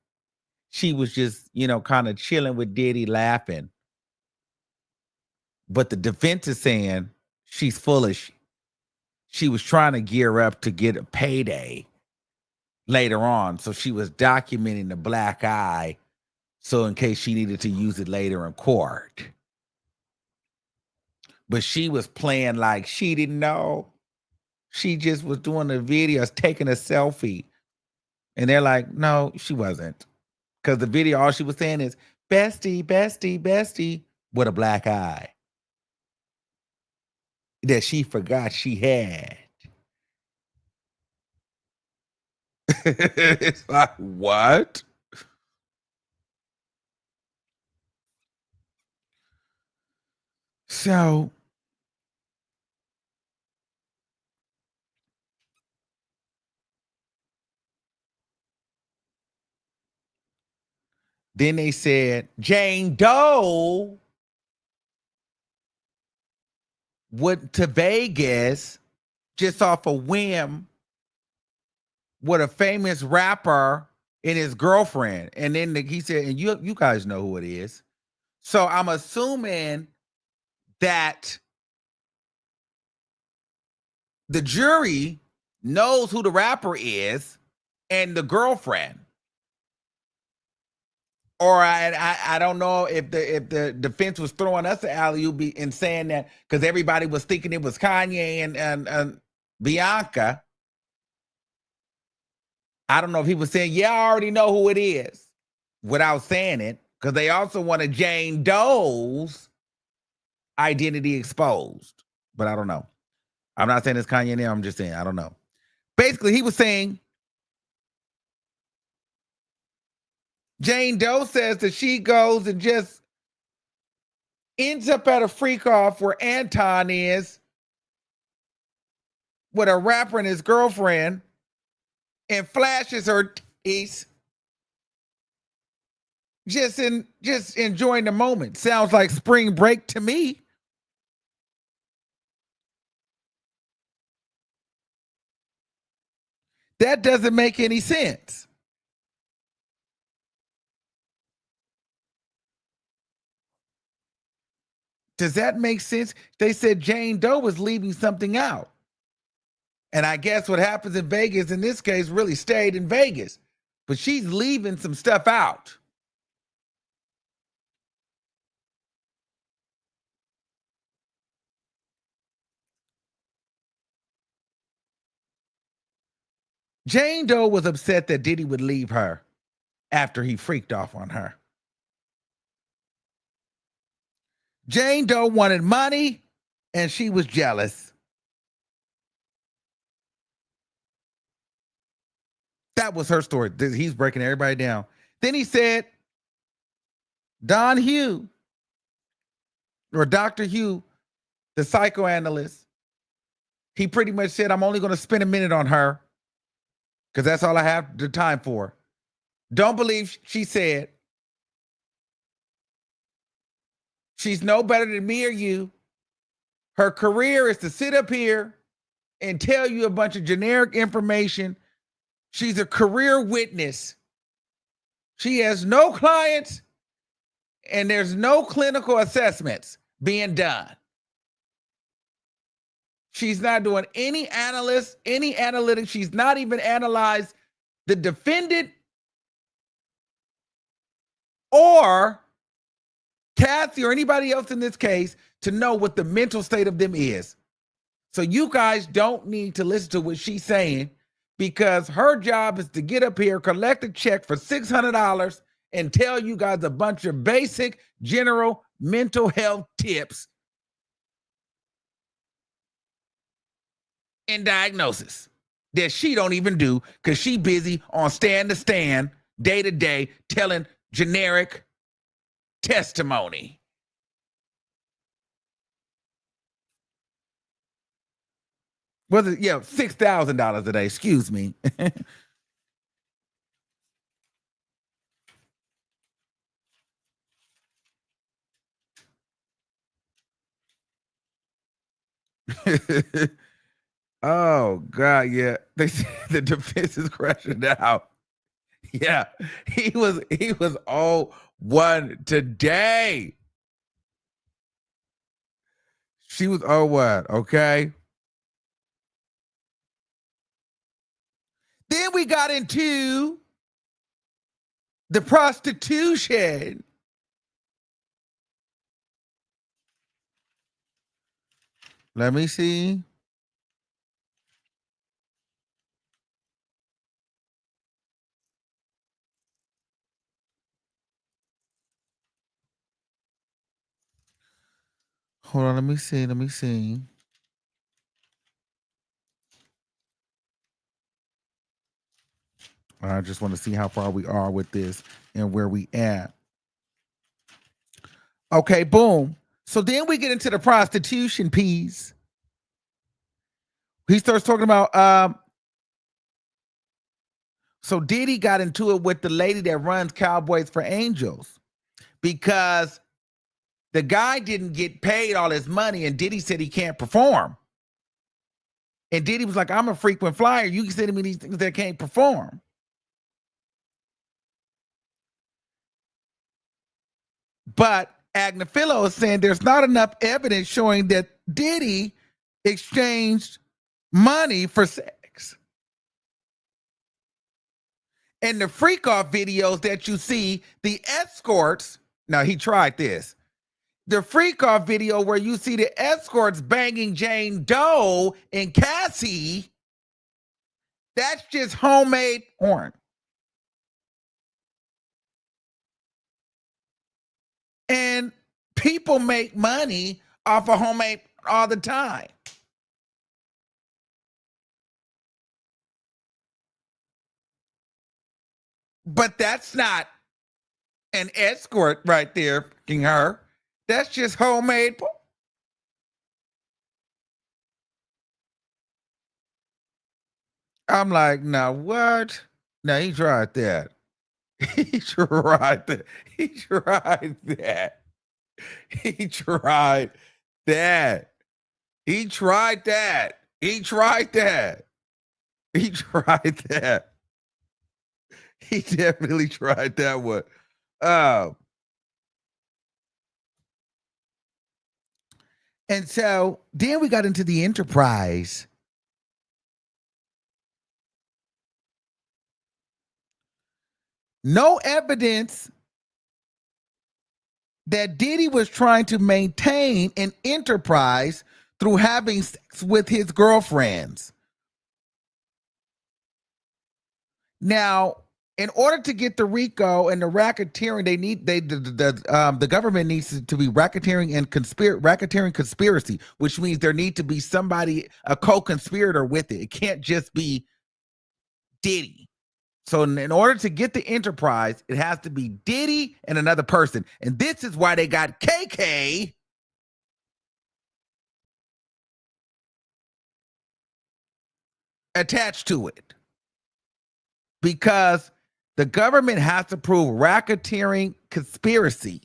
She was just, kind of chilling with Diddy laughing. But the defense is saying she's foolish. She was trying to gear up to get a payday later on. So she was documenting the black eye. So in case she needed to use it later in court. But she was playing like she didn't know. She just was doing the videos, taking a selfie. And they're like, no, she wasn't. Because the video, all she was saying is, bestie, bestie, bestie, with a black eye. That she forgot she had. It's like, what? So Then they said Jane Doe went to Vegas just off a whim with a famous rapper and his girlfriend. And then he said, and you guys know who it is. So I'm assuming that the jury knows who the rapper is and the girlfriend. Or I don't know if the defense was throwing us an alley-oop and saying that because everybody was thinking it was Kanye and Bianca. I don't know if he was saying, yeah, I already know who it is without saying it, because they also wanted Jane Doe's identity exposed. But I don't know. I'm not saying it's Kanye now. I'm just saying, I don't know. Basically, he was saying Jane Doe says that she goes and just ends up at a freak off where Anton is with a rapper and his girlfriend and flashes her teeth, just enjoying the moment. Sounds like spring break to me. That doesn't make any sense. Does that make sense? They said Jane Doe was leaving something out. And I guess what happens in Vegas in this case really stayed in Vegas. But she's leaving some stuff out. Jane Doe was upset that Diddy would leave her after he freaked off on her. Jane Doe wanted money and she was jealous. That was her story. He's breaking everybody down. Then he said, Don Hugh, or Dr. Hugh, the psychoanalyst, he pretty much said, I'm only going to spend a minute on her because that's all I have the time for. Don't believe she said, she's no better than me or you. Her career is to sit up here and tell you a bunch of generic information. She's a career witness. She has no clients and there's no clinical assessments being done. She's not doing any analytics. She's not even analyzed the defendant or Kathy or anybody else in this case to know what the mental state of them is. So you guys don't need to listen to what she's saying, because her job is to get up here, collect a check for $600 and tell you guys a bunch of basic general mental health tips and diagnosis that she don't even do because she busy on stand to stand, day to day, telling generic testimony. Was it? Yeah, $6,000 a day. Excuse me. Oh God, yeah. They said the defense is crashing out. Yeah, he was all one today. She was all what? Okay. Then we got into the prostitution. Let me see. Hold on, let me see. Let me see. I just want to see how far we are with this and where we at. Okay, boom. So then we get into the prostitution piece. He starts talking about So Diddy got into it with the lady that runs Cowboys for Angels because the guy didn't get paid all his money and Diddy said he can't perform. And Diddy was like, I'm a frequent flyer. You sending me these things that can't perform. But Agnifilo is saying there's not enough evidence showing that Diddy exchanged money for sex. And the freak off videos that you see, the escorts, now he tried this. The freak off video where you see the escorts banging Jane Doe and Cassie, that's just homemade porn. And people make money off of homemade all the time. But that's not an escort right there, fucking her. That's just homemade porn. I'm like, now what? Now he tried that. He tried that. He tried that. He tried that. He tried that. He tried that. He tried that. He definitely tried that one. And so then we got into the enterprise. No evidence that Diddy was trying to maintain an enterprise through having sex with his girlfriends. Now, in order to get the RICO and the racketeering, the government needs to be racketeering and racketeering conspiracy, which means there need to be somebody, a co-conspirator with it. It can't just be Diddy. So in order to get the enterprise, it has to be Diddy and another person. And this is why they got KK attached to it. Because the government has to prove racketeering conspiracy.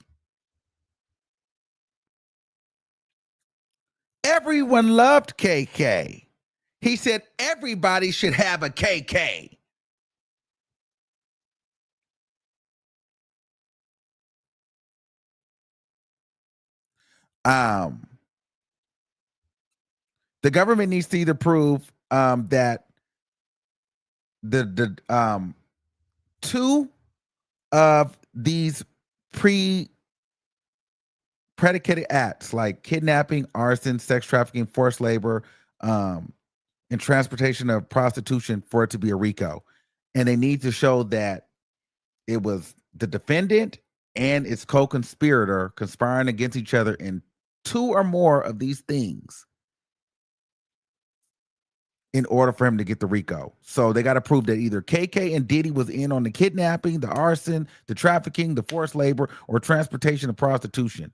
Everyone loved KK. He said everybody should have a KK. The government needs to either prove that the two of these predicated acts like kidnapping, arson, sex trafficking, forced labor, and transportation of prostitution for it to be a RICO. And they need to show that it was the defendant and its co-conspirator conspiring against each other in two or more of these things in order for him to get the RICO. So they got to prove that either KK and Diddy was in on the kidnapping, the arson, the trafficking, the forced labor, or transportation of prostitution.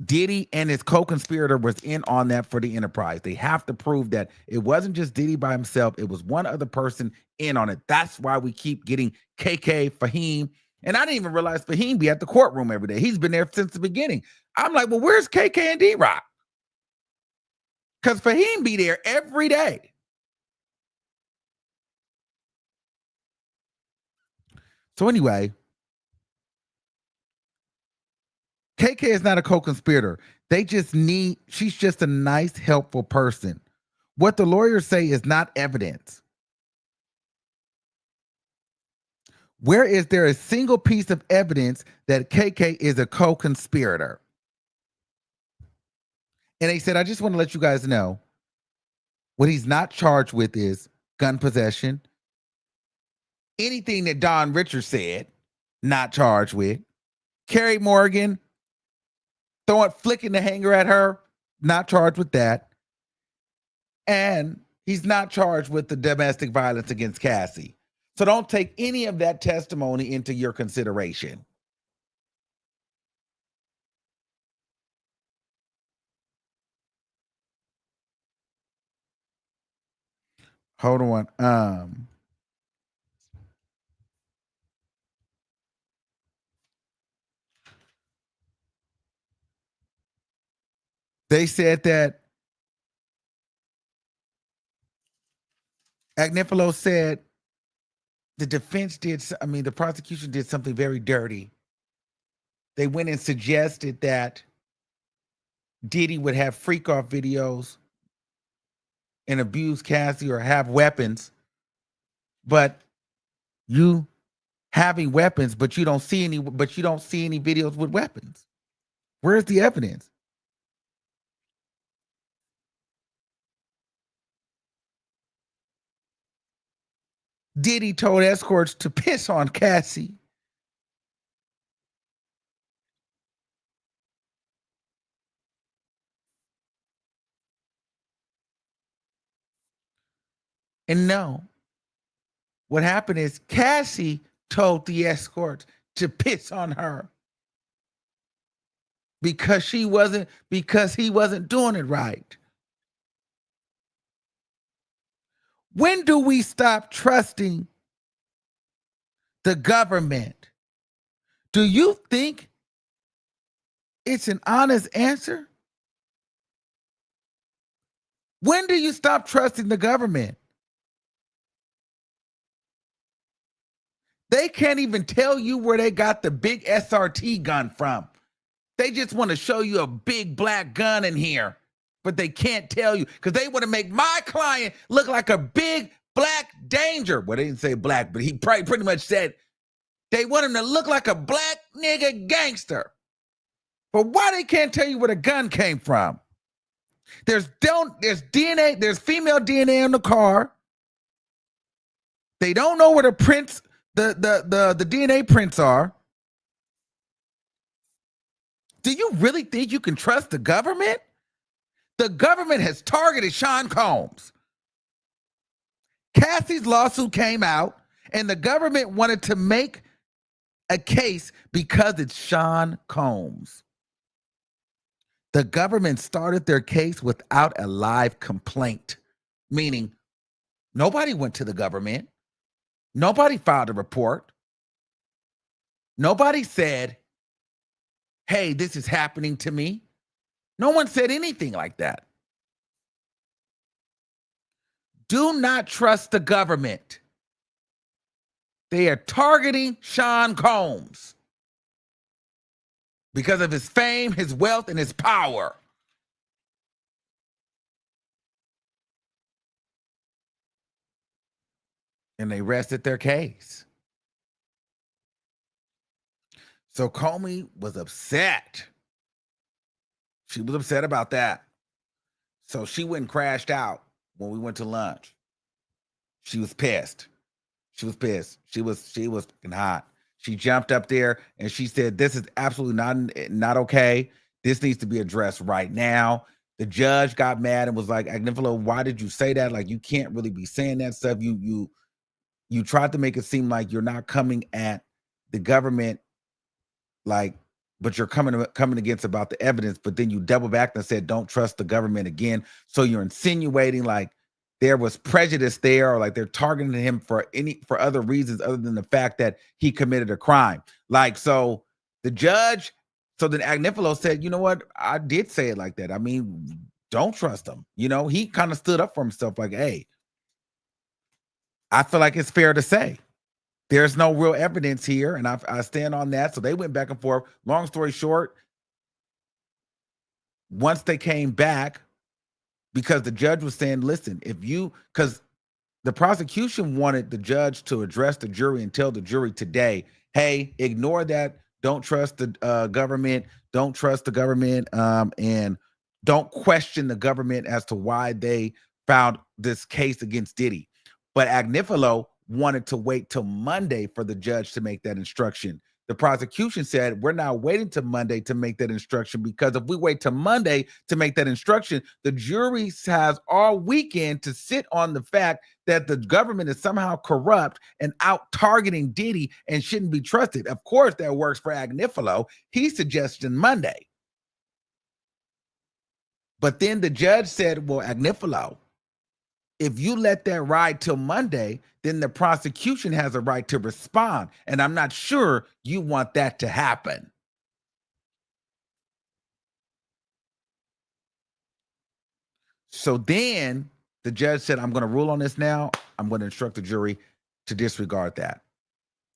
Diddy and his co-conspirator was in on that for the enterprise. They have to prove that it wasn't just Diddy by himself. It was one other person in on it. That's why we keep getting KK, Fahim. And I didn't even realize Fahim be at the courtroom every day. He's been there since the beginning. I'm like, well, where's KK and D-Rock? Because Fahim be there every day. So anyway, KK is not a co-conspirator. She's just a nice, helpful person. What the lawyers say is not evidence. Where is there a single piece of evidence that KK is a co-conspirator? And they said, I just want to let you guys know what he's not charged with is gun possession. Anything that Don Richards said, not charged with. Carrie Morgan, flicking the hanger at her, not charged with that. And he's not charged with the domestic violence against Cassie. So don't take any of that testimony into your consideration. Hold on. They said that Agnifilo said the defense did, I mean, the prosecution did something very dirty. They went and suggested that Diddy would have freak off videos and abuse Cassie or have weapons, but you having weapons, but you don't see any videos with weapons. Where's the evidence? Diddy told escorts to piss on Cassie. And no, what happened is Cassie told the escorts to piss on her because he wasn't doing it right. When do we stop trusting the government? Do you think it's an honest answer? When do you stop trusting the government? They can't even tell you where they got the big SRT gun from. They just want to show you a big black gun in here, but they can't tell you because they want to make my client look like a big black danger. Well, they didn't say black, but he probably pretty much said they want him to look like a black nigga gangster. But why they can't tell you where the gun came from? There's DNA, there's female DNA in the car. They don't know where the prints, the DNA prints are. Do you really think you can trust the government? The government has targeted Sean Combs. Cassie's lawsuit came out, and the government wanted to make a case because it's Sean Combs. The government started their case without a live complaint, meaning nobody went to the government. Nobody filed a report. Nobody said, hey, this is happening to me. No one said anything like that. Do not trust the government. They are targeting Sean Combs because of his fame, his wealth, and his power. And they rested their case. So Comey was upset. She was upset about that. So she went and crashed out when we went to lunch. She was pissed. She was pissed. She was fucking hot. She jumped up there and she said, this is absolutely not okay. This needs to be addressed right now. The judge got mad and was like, Agnifilo, why did you say that? Like, you can't really be saying that stuff. You tried to make it seem like you're not coming at the government, like, but you're coming against about the evidence, but then you double back and said, don't trust the government again. So you're insinuating like there was prejudice there, or like they're targeting him for other reasons other than the fact that he committed a crime. Like, so the judge, so then Agnifilo said, you know what? I did say it like that. I mean, don't trust him. You know, he kind of stood up for himself like, hey, I feel like it's fair to say there's no real evidence here, and I stand on that. So they went back and forth. Long story short, once they came back, because the judge was saying, listen, because the prosecution wanted the judge to address the jury and tell the jury today, hey, ignore that. Don't trust the government. Don't trust the government, and don't question the government as to why they filed this case against Diddy. But Agnifilo wanted to wait till Monday for the judge to make that instruction. The prosecution said, we're not waiting till Monday to make that instruction, because if we wait till Monday to make that instruction, the jury has all weekend to sit on the fact that the government is somehow corrupt and out targeting Diddy and shouldn't be trusted. Of course, that works for Agnifilo. He suggested Monday. But then the judge said, well, Agnifilo, If you let that ride till Monday, then the prosecution has a right to respond. And I'm not sure you want that to happen. So then the judge said, I'm going to rule on this now. I'm going to instruct the jury to disregard that.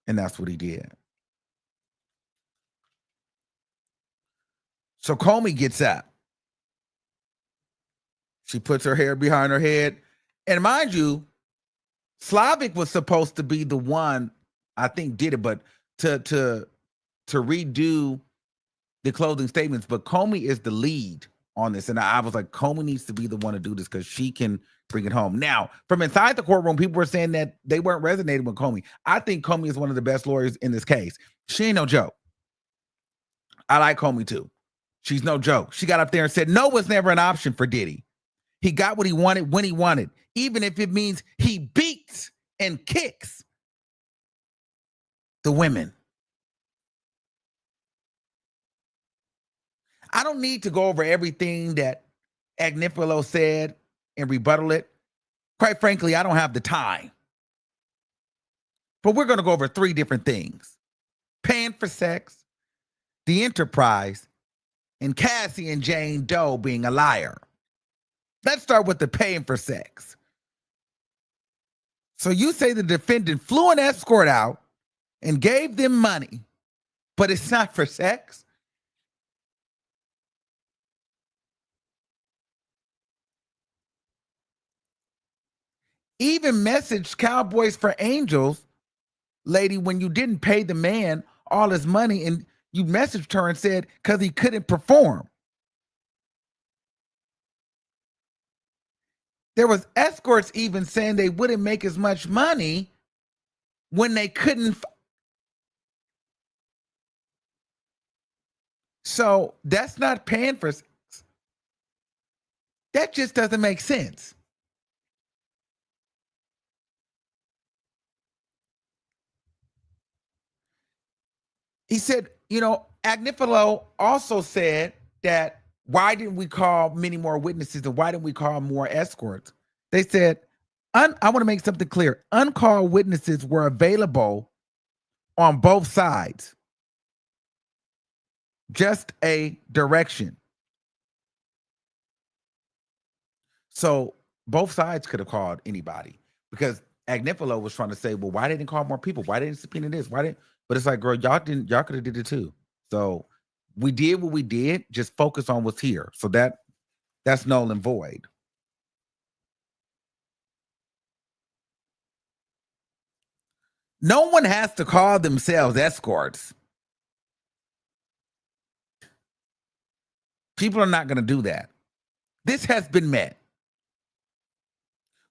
And that's what he did. So Comey gets up. She puts her hair behind her head. And mind you, Slavic was supposed to be the one, I think, did it, but to redo the closing statements. But Comey is the lead on this. And I was like, Comey needs to be the one to do this because she can bring it home. Now, from inside the courtroom, people were saying that they weren't resonating with Comey. I think Comey is one of the best lawyers in this case. She ain't no joke. I like Comey too. She's no joke. She got up there and said, no was never an option for Diddy. He got what he wanted when he wanted, even if it means he beats and kicks the women. I don't need to go over everything that Agnifilo said and rebuttal it. Quite frankly, I don't have the time. But we're going to go over 3 different things: paying for sex, the enterprise, and Cassie and Jane Doe being a liar. Let's start with the paying for sex. So you say the defendant flew an escort out and gave them money, but it's not for sex? Even messaged Cowboys for Angels lady when you didn't pay the man all his money, and you messaged her and said because he couldn't perform. There was escorts even saying they wouldn't make as much money when they couldn't. So that's not paying for sex. That just doesn't make sense. He said, Agnifilo also said that why didn't we call many more witnesses and why didn't we call more escorts? They said, I want to make something clear. Uncalled witnesses were available on both sides. Just a direction. So both sides could have called anybody because Agnifilo was trying to say, well, why didn't call more people? Why didn't subpoena this? But it's like, girl, y'all could have did it too. So we did what we did, just focus on what's here. So that's null and void. No one has to call themselves escorts. People are not going to do that. This has been met.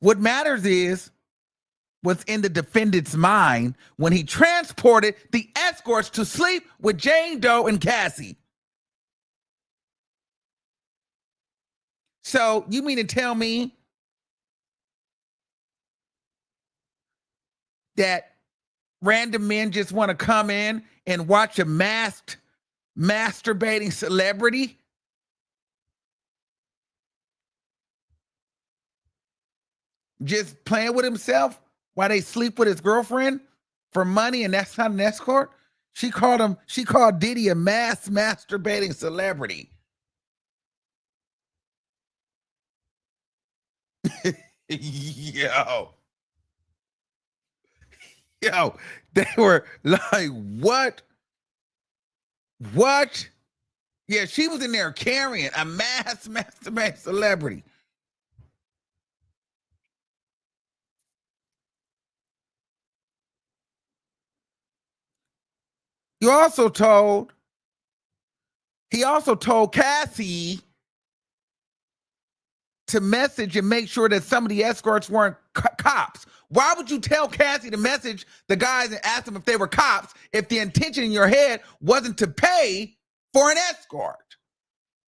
What matters is what's in the defendant's mind when he transported the escorts to sleep with Jane Doe and Cassie. So you mean to tell me that random men just want to come in and watch a masked masturbating celebrity? Just playing with himself while they sleep with his girlfriend for money, and that's not an escort? She called Diddy a mass masturbating celebrity. Yo, they were like, what? Yeah, she was in there carrying a mass masturbating celebrity. He also told Cassie to message and make sure that some of the escorts weren't cops. Why would you tell Cassie to message the guys and ask them if they were cops if the intention in your head wasn't to pay for an escort?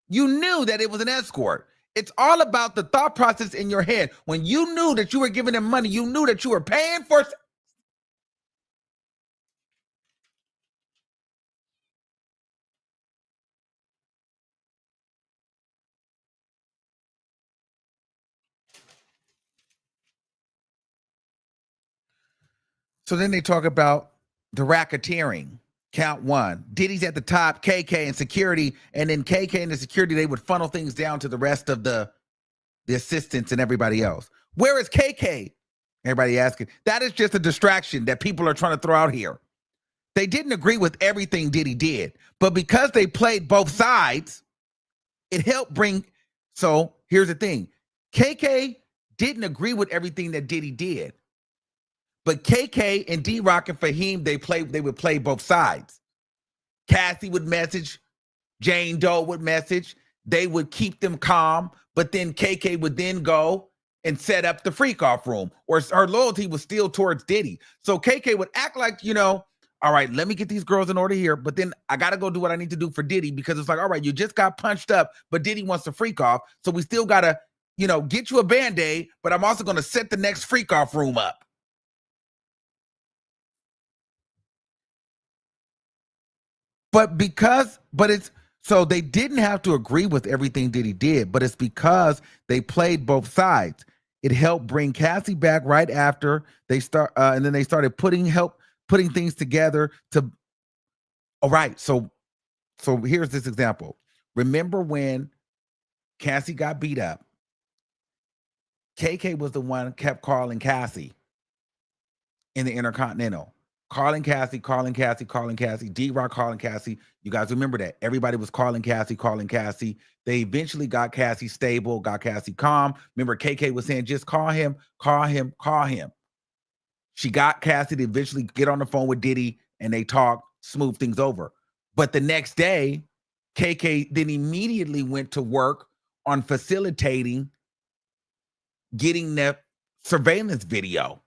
You knew that it was an escort. It's all about the thought process in your head. When you knew that you were giving them money, you knew that you were paying for. So then they talk about the racketeering. Count one. Diddy's at the top, KK and security, and then KK and the security, they would funnel things down to the rest of the assistants and everybody else. Where is KK? Everybody asking. That is just a distraction that people are trying to throw out here. They didn't agree with everything Diddy did, but because they played both sides, it helped bring. So here's the thing. KK didn't agree with everything that Diddy did. But KK and D-Rock and Fahim, they would play both sides. Cassie would message, Jane Doe would message, they would keep them calm, but then KK would then go and set up the freak off room, or her loyalty was still towards Diddy. So KK would act like, all right, let me get these girls in order here, but then I got to go do what I need to do for Diddy, because it's like, all right, you just got punched up, but Diddy wants to freak off, so we still got to, get you a Band-Aid, but I'm also going to set the next freak off room up. So they didn't have to agree with everything Diddy did, but it's because they played both sides. It helped bring Cassie back right after and then they started putting things together to. All right, so here's this example. Remember when Cassie got beat up? KK was the one who kept calling Cassie in the Intercontinental. Calling Cassie, D-Rock calling Cassie. You guys remember that. Everybody was calling Cassie. They eventually got Cassie stable, got Cassie calm. Remember, KK was saying, just call him. She got Cassie to eventually get on the phone with Diddy, and they talked, smooth things over. But the next day, KK then immediately went to work on facilitating getting the surveillance video.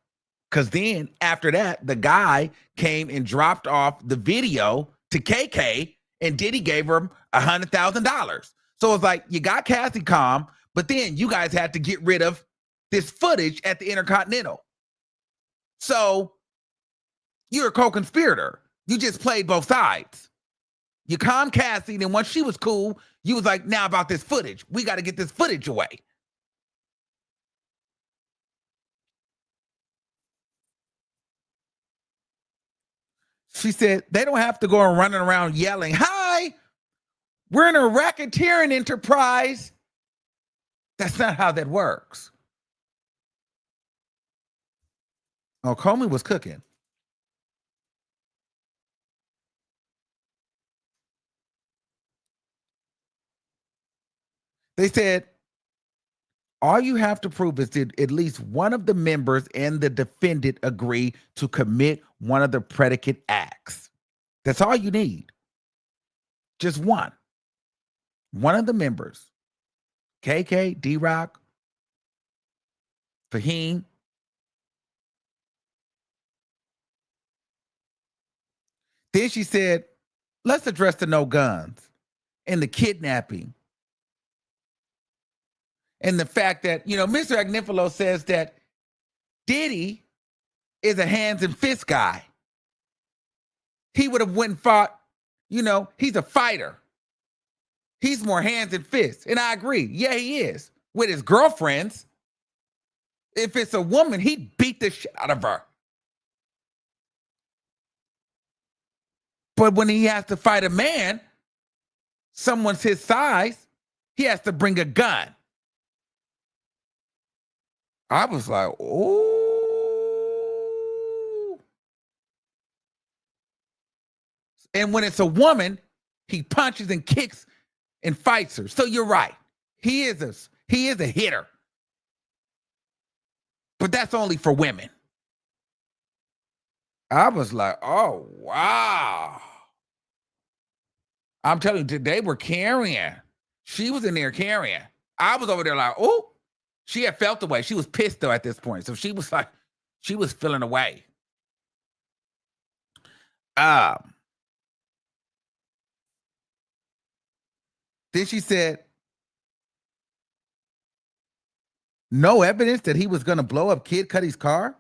Because then after that, the guy came and dropped off the video to KK, and Diddy gave her $100,000. So it's like, you got Cassie calm, but then you guys had to get rid of this footage at the Intercontinental. So you're a co-conspirator. You just played both sides. You calmed Cassie, then once she was cool, you was like, now about this footage. We got to get this footage away. She said, they don't have to go and running around yelling, hi, we're in a racketeering enterprise. That's not how that works. Oh, Comey was cooking. They said, all you have to prove is that at least one of the members and the defendant agree to commit one of the predicate acts. That's all you need. Just one. One of the members. KK, D-Rock, Fahim. Then she said, let's address the no guns and the kidnapping. And the fact that, Mr. Agnifilo says that Diddy is a hands and fist guy. He would have went and fought, he's a fighter. He's more hands and fists. And I agree. Yeah, he is. With his girlfriends. If it's a woman, he'd beat the shit out of her. But when he has to fight a man, someone's his size, he has to bring a gun. I was like, oh. And when it's a woman, he punches and kicks and fights her. So you're right. He is a hitter. But that's only for women. I was like, oh, wow. I'm telling you, they were carrying. She was in there carrying. I was over there like, oh. She had felt the way. She was pissed, though, at this point. So she was like, she was feeling away. Then she said, no evidence that he was going to blow up Kid Cudi's car?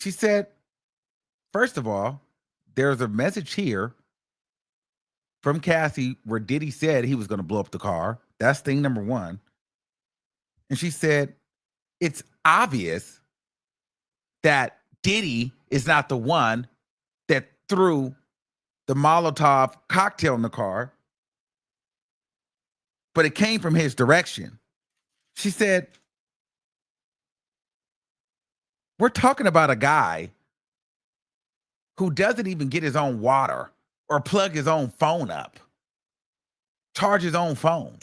She said, first of all, there's a message here from Cassie where Diddy said he was going to blow up the car. That's thing number one. And she said, it's obvious that Diddy is not the one that threw the Molotov cocktail in the car, but it came from his direction. She said, we're talking about a guy who doesn't even get his own water or plug his own phone up, charge his own phone.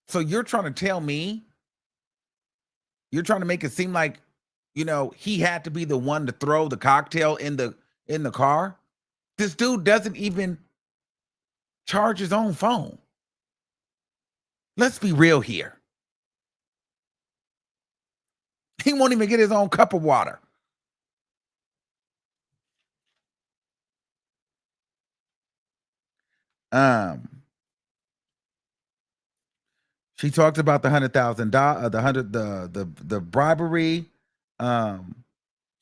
So you're trying to tell me, you're trying to make it seem like, he had to be the one to throw the cocktail in the car? This dude doesn't even charge his own phone. Let's be real here. He won't even get his own cup of water. She talked about the $100,000, the bribery.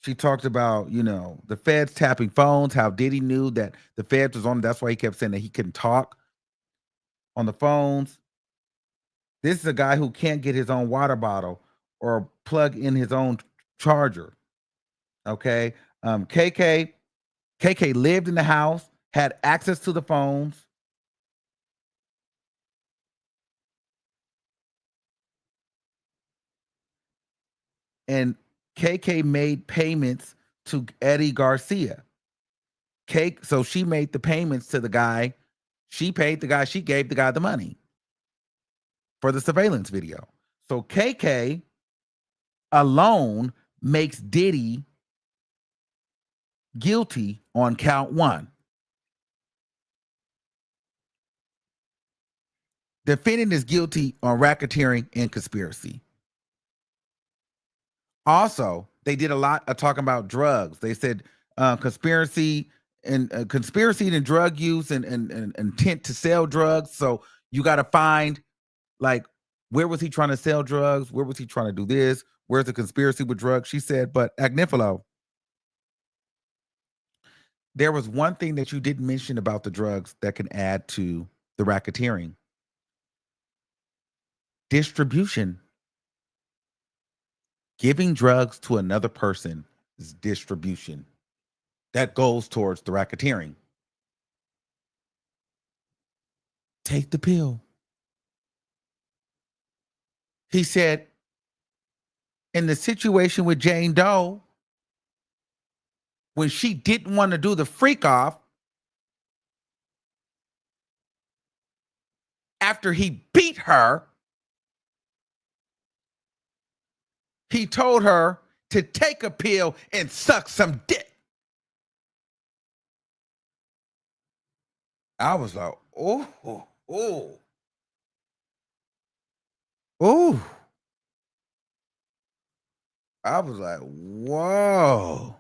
She talked about, the feds tapping phones, how Diddy knew that the feds was on. That's why he kept saying that he couldn't talk on the phones. This is a guy who can't get his own water bottle or plug in his own charger. Okay. KK lived in the house, had access to the phones. And KK made payments to Eddie Garcia. So she made the payments to the guy. She paid the guy. She gave the guy the money for the surveillance video. So KK alone makes Diddy guilty on count 1. Defendant is guilty on racketeering and conspiracy. Also, they did a lot of talking about drugs. They said conspiracy and drug use and intent to sell drugs. So you got to find, like, where was he trying to sell drugs? Where was he trying to do this? Where's the conspiracy with drugs? She said, but Agnifilo, there was one thing that you didn't mention about the drugs that can add to the racketeering. Distribution. Giving drugs to another person is distribution. That goes towards the racketeering. Take the pill. He said, in the situation with Jane Doe, when she didn't want to do the freak off, after he beat her, he told her to take a pill and suck some dick. I was like, oh, oh, oh, oh. I was like, whoa.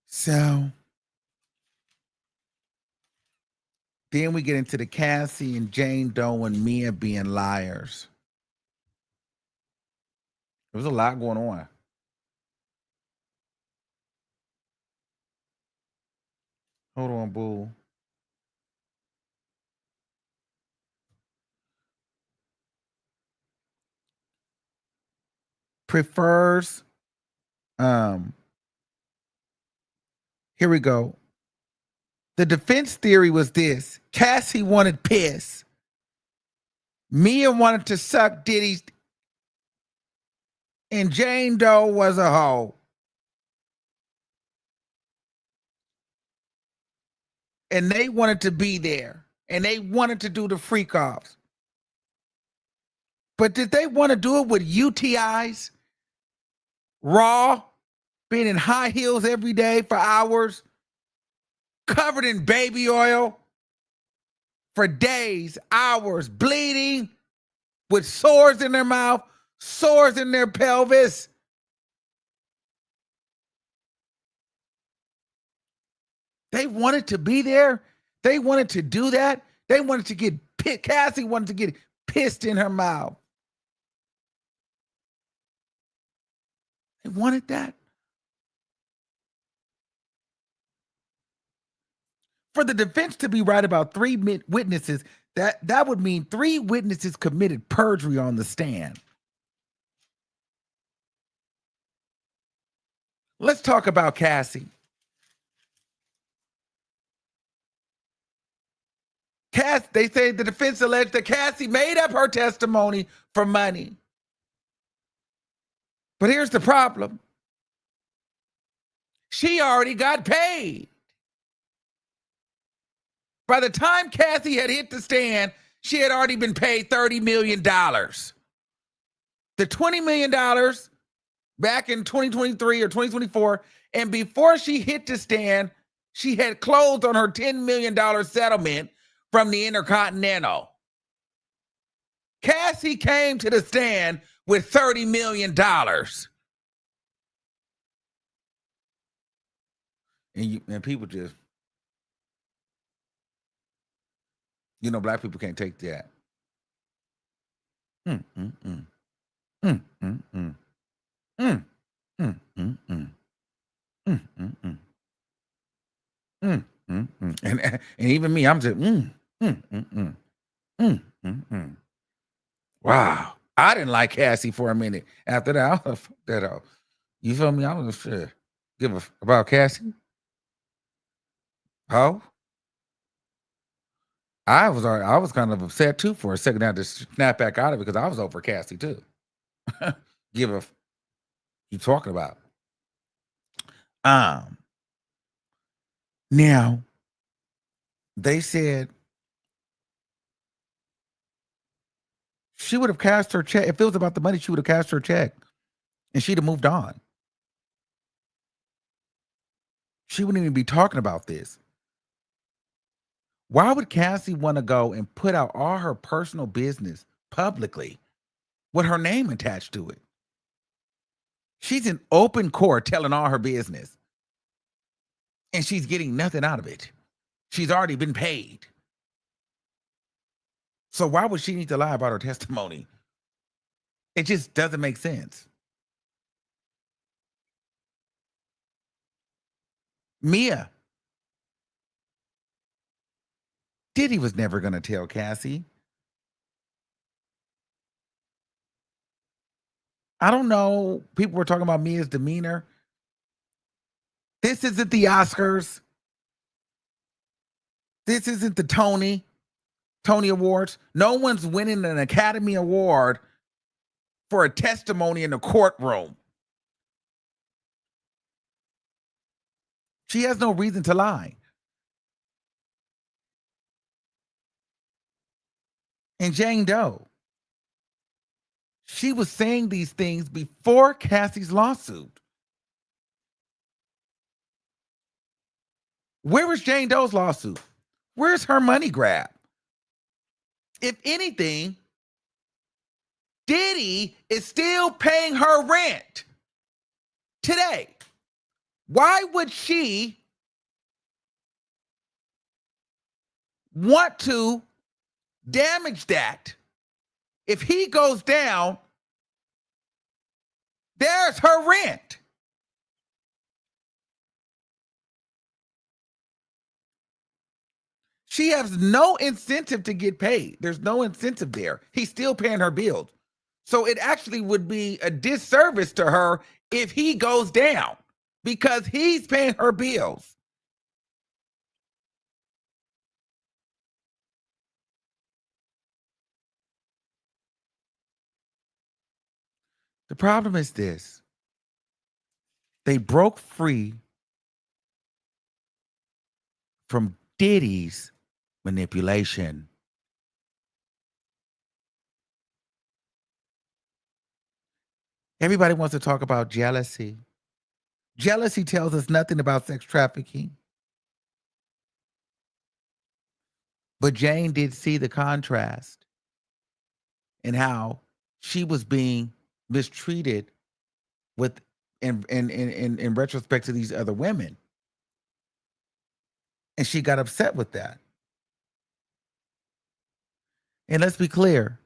So then we get into the Cassie and Jane Doe and Mia being liars. There was a lot going on. Hold on, boo. Prefers, here we go. The defense theory was this: Cassie wanted piss. Mia wanted to suck Diddy's, and Jane Doe was a hoe. And they wanted to be there, and they wanted to do the freak offs. But did they want to do it with UTIs? Raw, being in high heels every day for hours, covered in baby oil for days, hours, bleeding, with sores in their mouth, sores in their pelvis. They wanted to be there. They wanted to do that. They wanted to get pissed. Cassie wanted to get pissed in her mouth. They wanted that. For the defense to be right about three witnesses, that would mean three witnesses committed perjury on the stand. Let's talk about Cassie. They say the defense alleged that Cassie made up her testimony for money. But here's the problem. She already got paid. By the time Cassie had hit the stand, she had already been paid $30 million. The $20 million back in 2023 or 2024, and before she hit the stand, she had closed on her $10 million settlement from the Intercontinental. Cassie came to the stand with $30 million. And people just, black people can't take that. And even me, I'm just wow. I didn't like Cassie for a minute. After that, I was that up. You feel me? I was sure give a about Cassie. Oh, I was kind of upset too for a second. I had to snap back out of it because I was over Cassie too. Give a you talking about? Now they said she would have cashed her check. If it was about the money, she would have cashed her check and she'd have moved on. She wouldn't even be talking about this. Why would Cassie want to go and put out all her personal business publicly with her name attached to it? She's in open court telling all her business. And she's getting nothing out of it. She's already been paid. So why would she need to lie about her testimony? It just doesn't make sense. Mia. Diddy was never going to tell Cassie. I don't know. People were talking about Mia's demeanor. This isn't the Oscars. This isn't the Tony Awards. No one's winning an Academy Award for a testimony in a courtroom. She has no reason to lie. And Jane Doe, she was saying these things before Cassie's lawsuit. Where was Jane Doe's lawsuit? Where's her money grab? If anything, Diddy is still paying her rent today. Why would she want to damage that? If he goes down, there's her rent. She has no incentive to get paid. There's no incentive there. He's still paying her bills. So it actually would be a disservice to her if he goes down because he's paying her bills. The problem is this. They broke free from Diddy's manipulation. Everybody wants to talk about jealousy. Jealousy tells us nothing about sex trafficking. But Jane did see the contrast in how she was being mistreated with in retrospect to these other women. And she got upset with that. And let's be clear.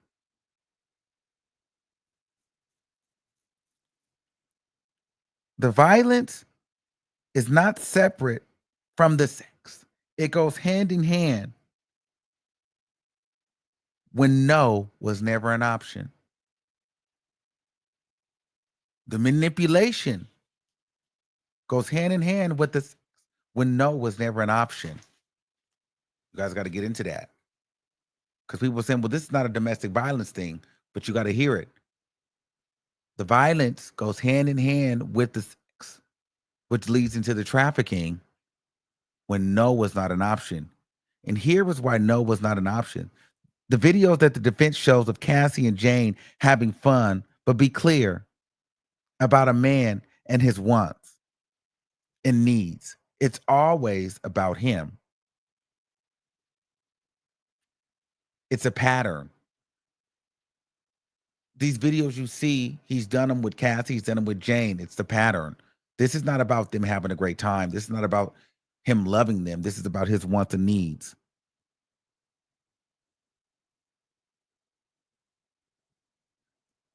The violence is not separate from the sex. It goes hand in hand when no was never an option. The manipulation goes hand in hand with this when no was never an option. You guys got to get into that. Because people are saying, well, this is not a domestic violence thing, but you got to hear it. The violence goes hand in hand with the sex, which leads into the trafficking when no was not an option. And here was why no was not an option. The videos that the defense shows of Cassie and Jane having fun, but be clear about a man and his wants and needs. It's always about him. It's a pattern. These videos you see, he's done them with Cassie, he's done them with Jane. It's the pattern. This is not about them having a great time. This is not about him loving them. This is about his wants and needs.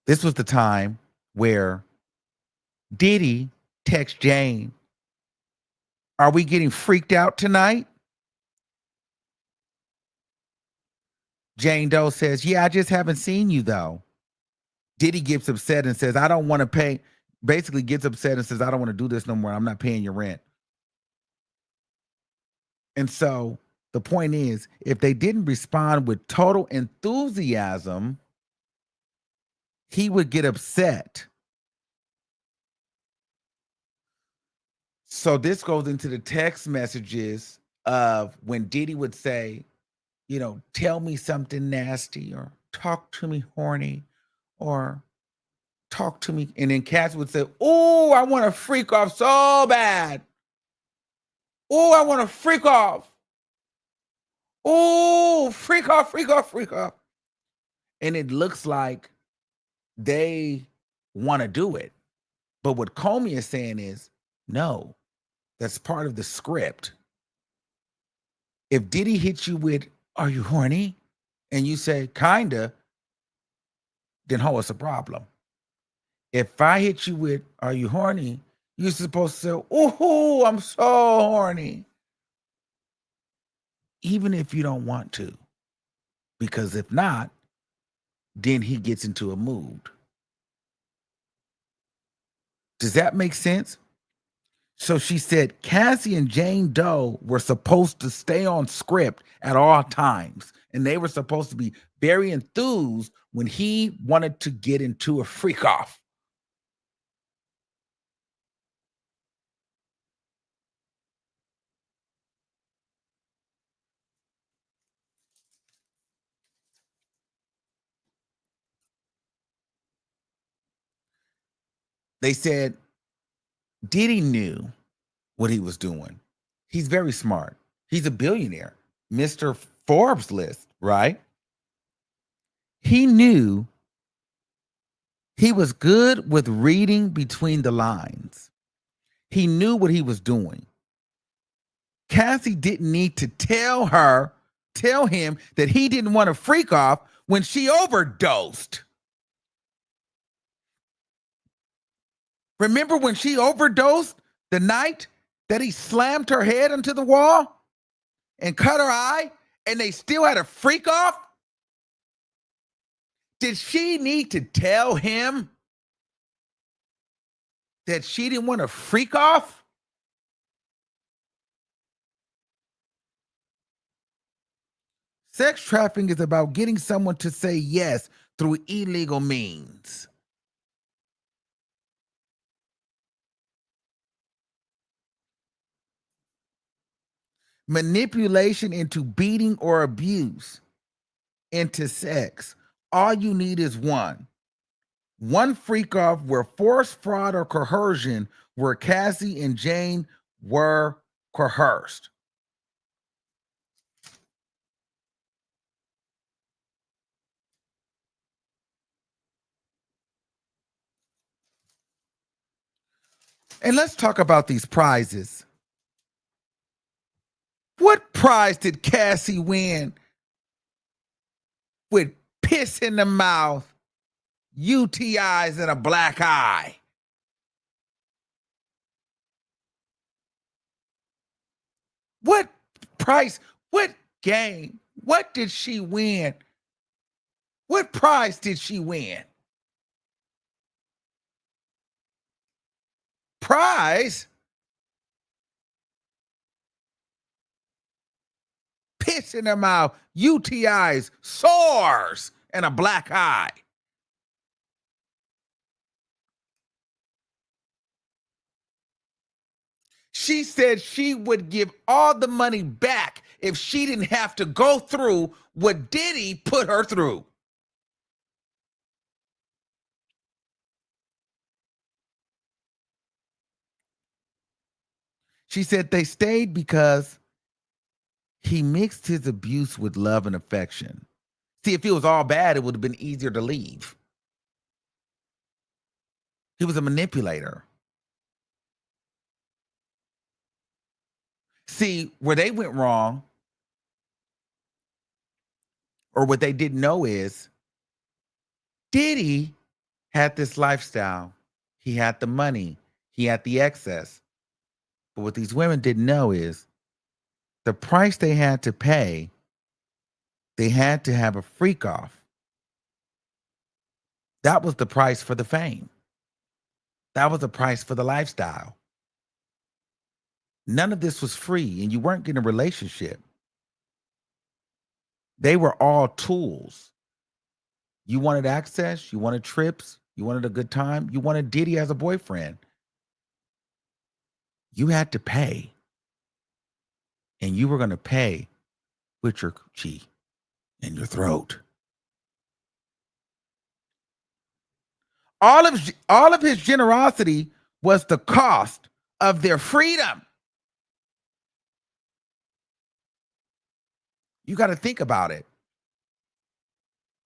This was the time where Diddy texts Jane, "Are we getting freaked out tonight?" Jane Doe says, "Yeah, I just haven't seen you though." Diddy gets upset and says, "I don't want to pay," basically gets upset and says, "I don't want to do this no more. I'm not paying your rent." And so the point is, if they didn't respond with total enthusiasm, he would get upset. So this goes into the text messages of when Diddy would say, "Tell me something nasty," or "Talk to me horny," or "Talk to me." And then Cass would say, "Oh, I want to freak off so bad. Oh, I want to freak off. Oh, freak off, freak off, freak off." And it looks like they want to do it. But what Comey is saying is, no, that's part of the script. If Diddy hits you with, "Are you horny?" and you say, "Kinda," then what's the problem? If I hit you with, "Are you horny?" you're supposed to say, "Ooh, I'm so horny." Even if you don't want to. Because if not, then he gets into a mood. Does that make sense? So she said Cassie and Jane Doe were supposed to stay on script at all times. And they were supposed to be very enthused when he wanted to get into a freak off. They said Diddy knew what he was doing. He's very smart. He's a billionaire, Mr. Forbes list, right? He knew he was good with reading between the lines. He knew what he was doing. Cassie didn't need to tell him that he didn't want to freak off when she overdosed. Remember when she overdosed the night that he slammed her head into the wall and cut her eye and they still had a freak off? Did she need to tell him that she didn't want to freak off? Sex trafficking is about getting someone to say yes through illegal means. Manipulation into beating or abuse into sex. All you need is one freak off where force, fraud, or coercion where Cassie and Jane were coerced. And let's talk about these prizes. What prize did Cassie win with piss in the mouth, UTIs, and a black eye? What price? What game? What did she win? What prize did she win? Prize? Piss in her mouth, UTIs, sores, and a black eye. She said she would give all the money back if she didn't have to go through what Diddy put her through. She said they stayed because he mixed his abuse with love and affection. See, if it was all bad, it would have been easier to leave. He was a manipulator. See, where they went wrong, or what they didn't know is, Diddy had this lifestyle. He had the money. He had the excess. But what these women didn't know is the price they had to pay, they had to have a freak off. That was the price for the fame. That was the price for the lifestyle. None of this was free, and you weren't getting a relationship. They were all tools. You wanted access, you wanted trips, you wanted a good time, you wanted Diddy as a boyfriend. You had to pay. And you were going to pay with your coochie and your throat. All of his generosity was the cost of their freedom. You got to think about it.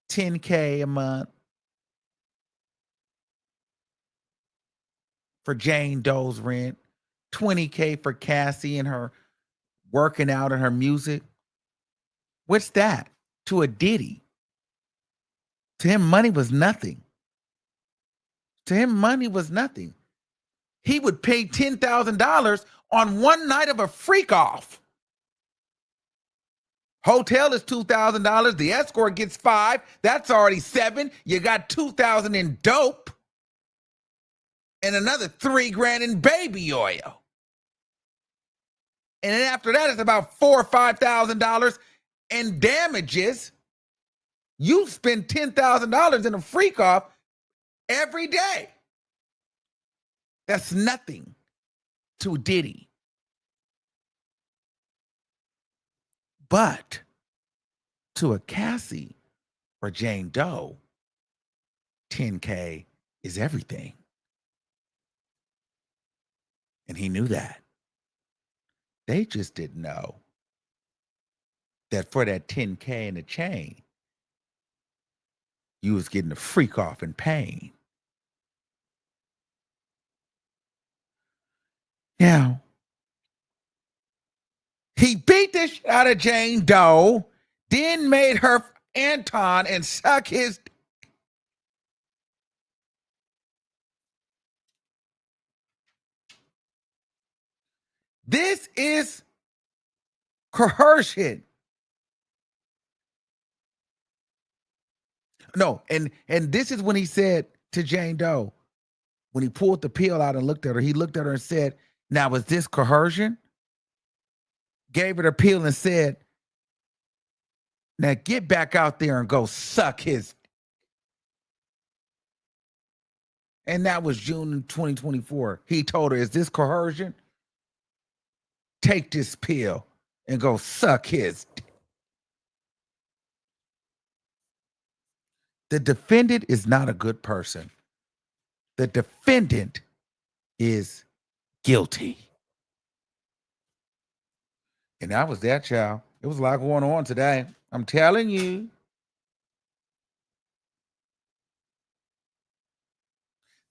$10K a month for Jane Doe's rent, $20K for Cassie and her working out and her music. What's that to a Diddy? To him, money was nothing. To him, money was nothing. He would pay $10,000 on one night of a freak off. Hotel is $2,000. The escort gets $5,000. That's already $7,000. You got $2,000 in dope and another $3,000 in baby oil. And then after that, it's about $4,000 or $5,000 in damages. You spend $10,000 in a freak off every day. That's nothing to Diddy. But to a Cassie or Jane Doe, $10K is everything. And he knew that. They just didn't know that for that $10K and a chain, you was getting a freak off in pain. Yeah. He beat the shit out of Jane Doe, then made her Anton and suck his. This is coercion. No, and this is when he said to Jane Doe, when he pulled the pill out and looked at her, he looked at her and said, "Now, is this coercion?" Gave her the pill and said, "Now get back out there and go suck his." And that was June 2024. He told her, "Is this coercion? Take this pill and go suck his." The defendant is not a good person. The defendant is guilty. And that was that, child. It was a lot going on today. I'm telling you.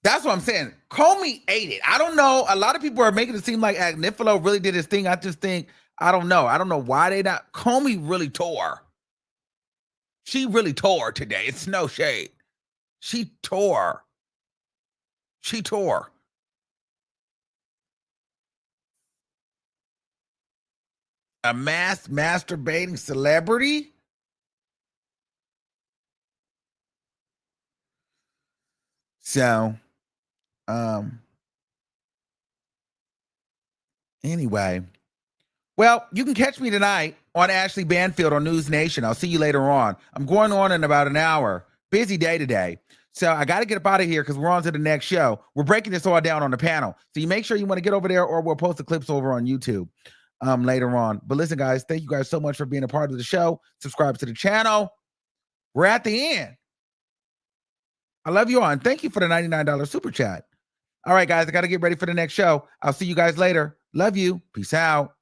That's what I'm saying. Comey ate it. I don't know. A lot of people are making it seem like Agnifilo really did his thing. I just think, I don't know. I don't know why they not. Comey really tore. She really tore today. It's no shade. She tore. She tore. A mass masturbating celebrity? So, anyway. Well, you can catch me tonight on Ashley Banfield on News Nation. I'll see you later on. I'm going on in about an hour. Busy day today. So I got to get up out of here because we're on to the next show. We're breaking this all down on the panel. So you make sure you want to get over there, or we'll post the clips over on YouTube later on. But listen, guys, thank you guys so much for being a part of the show. Subscribe to the channel. We're at the end. I love you all. And thank you for the $99 super chat. All right, guys, I got to get ready for the next show. I'll see you guys later. Love you. Peace out.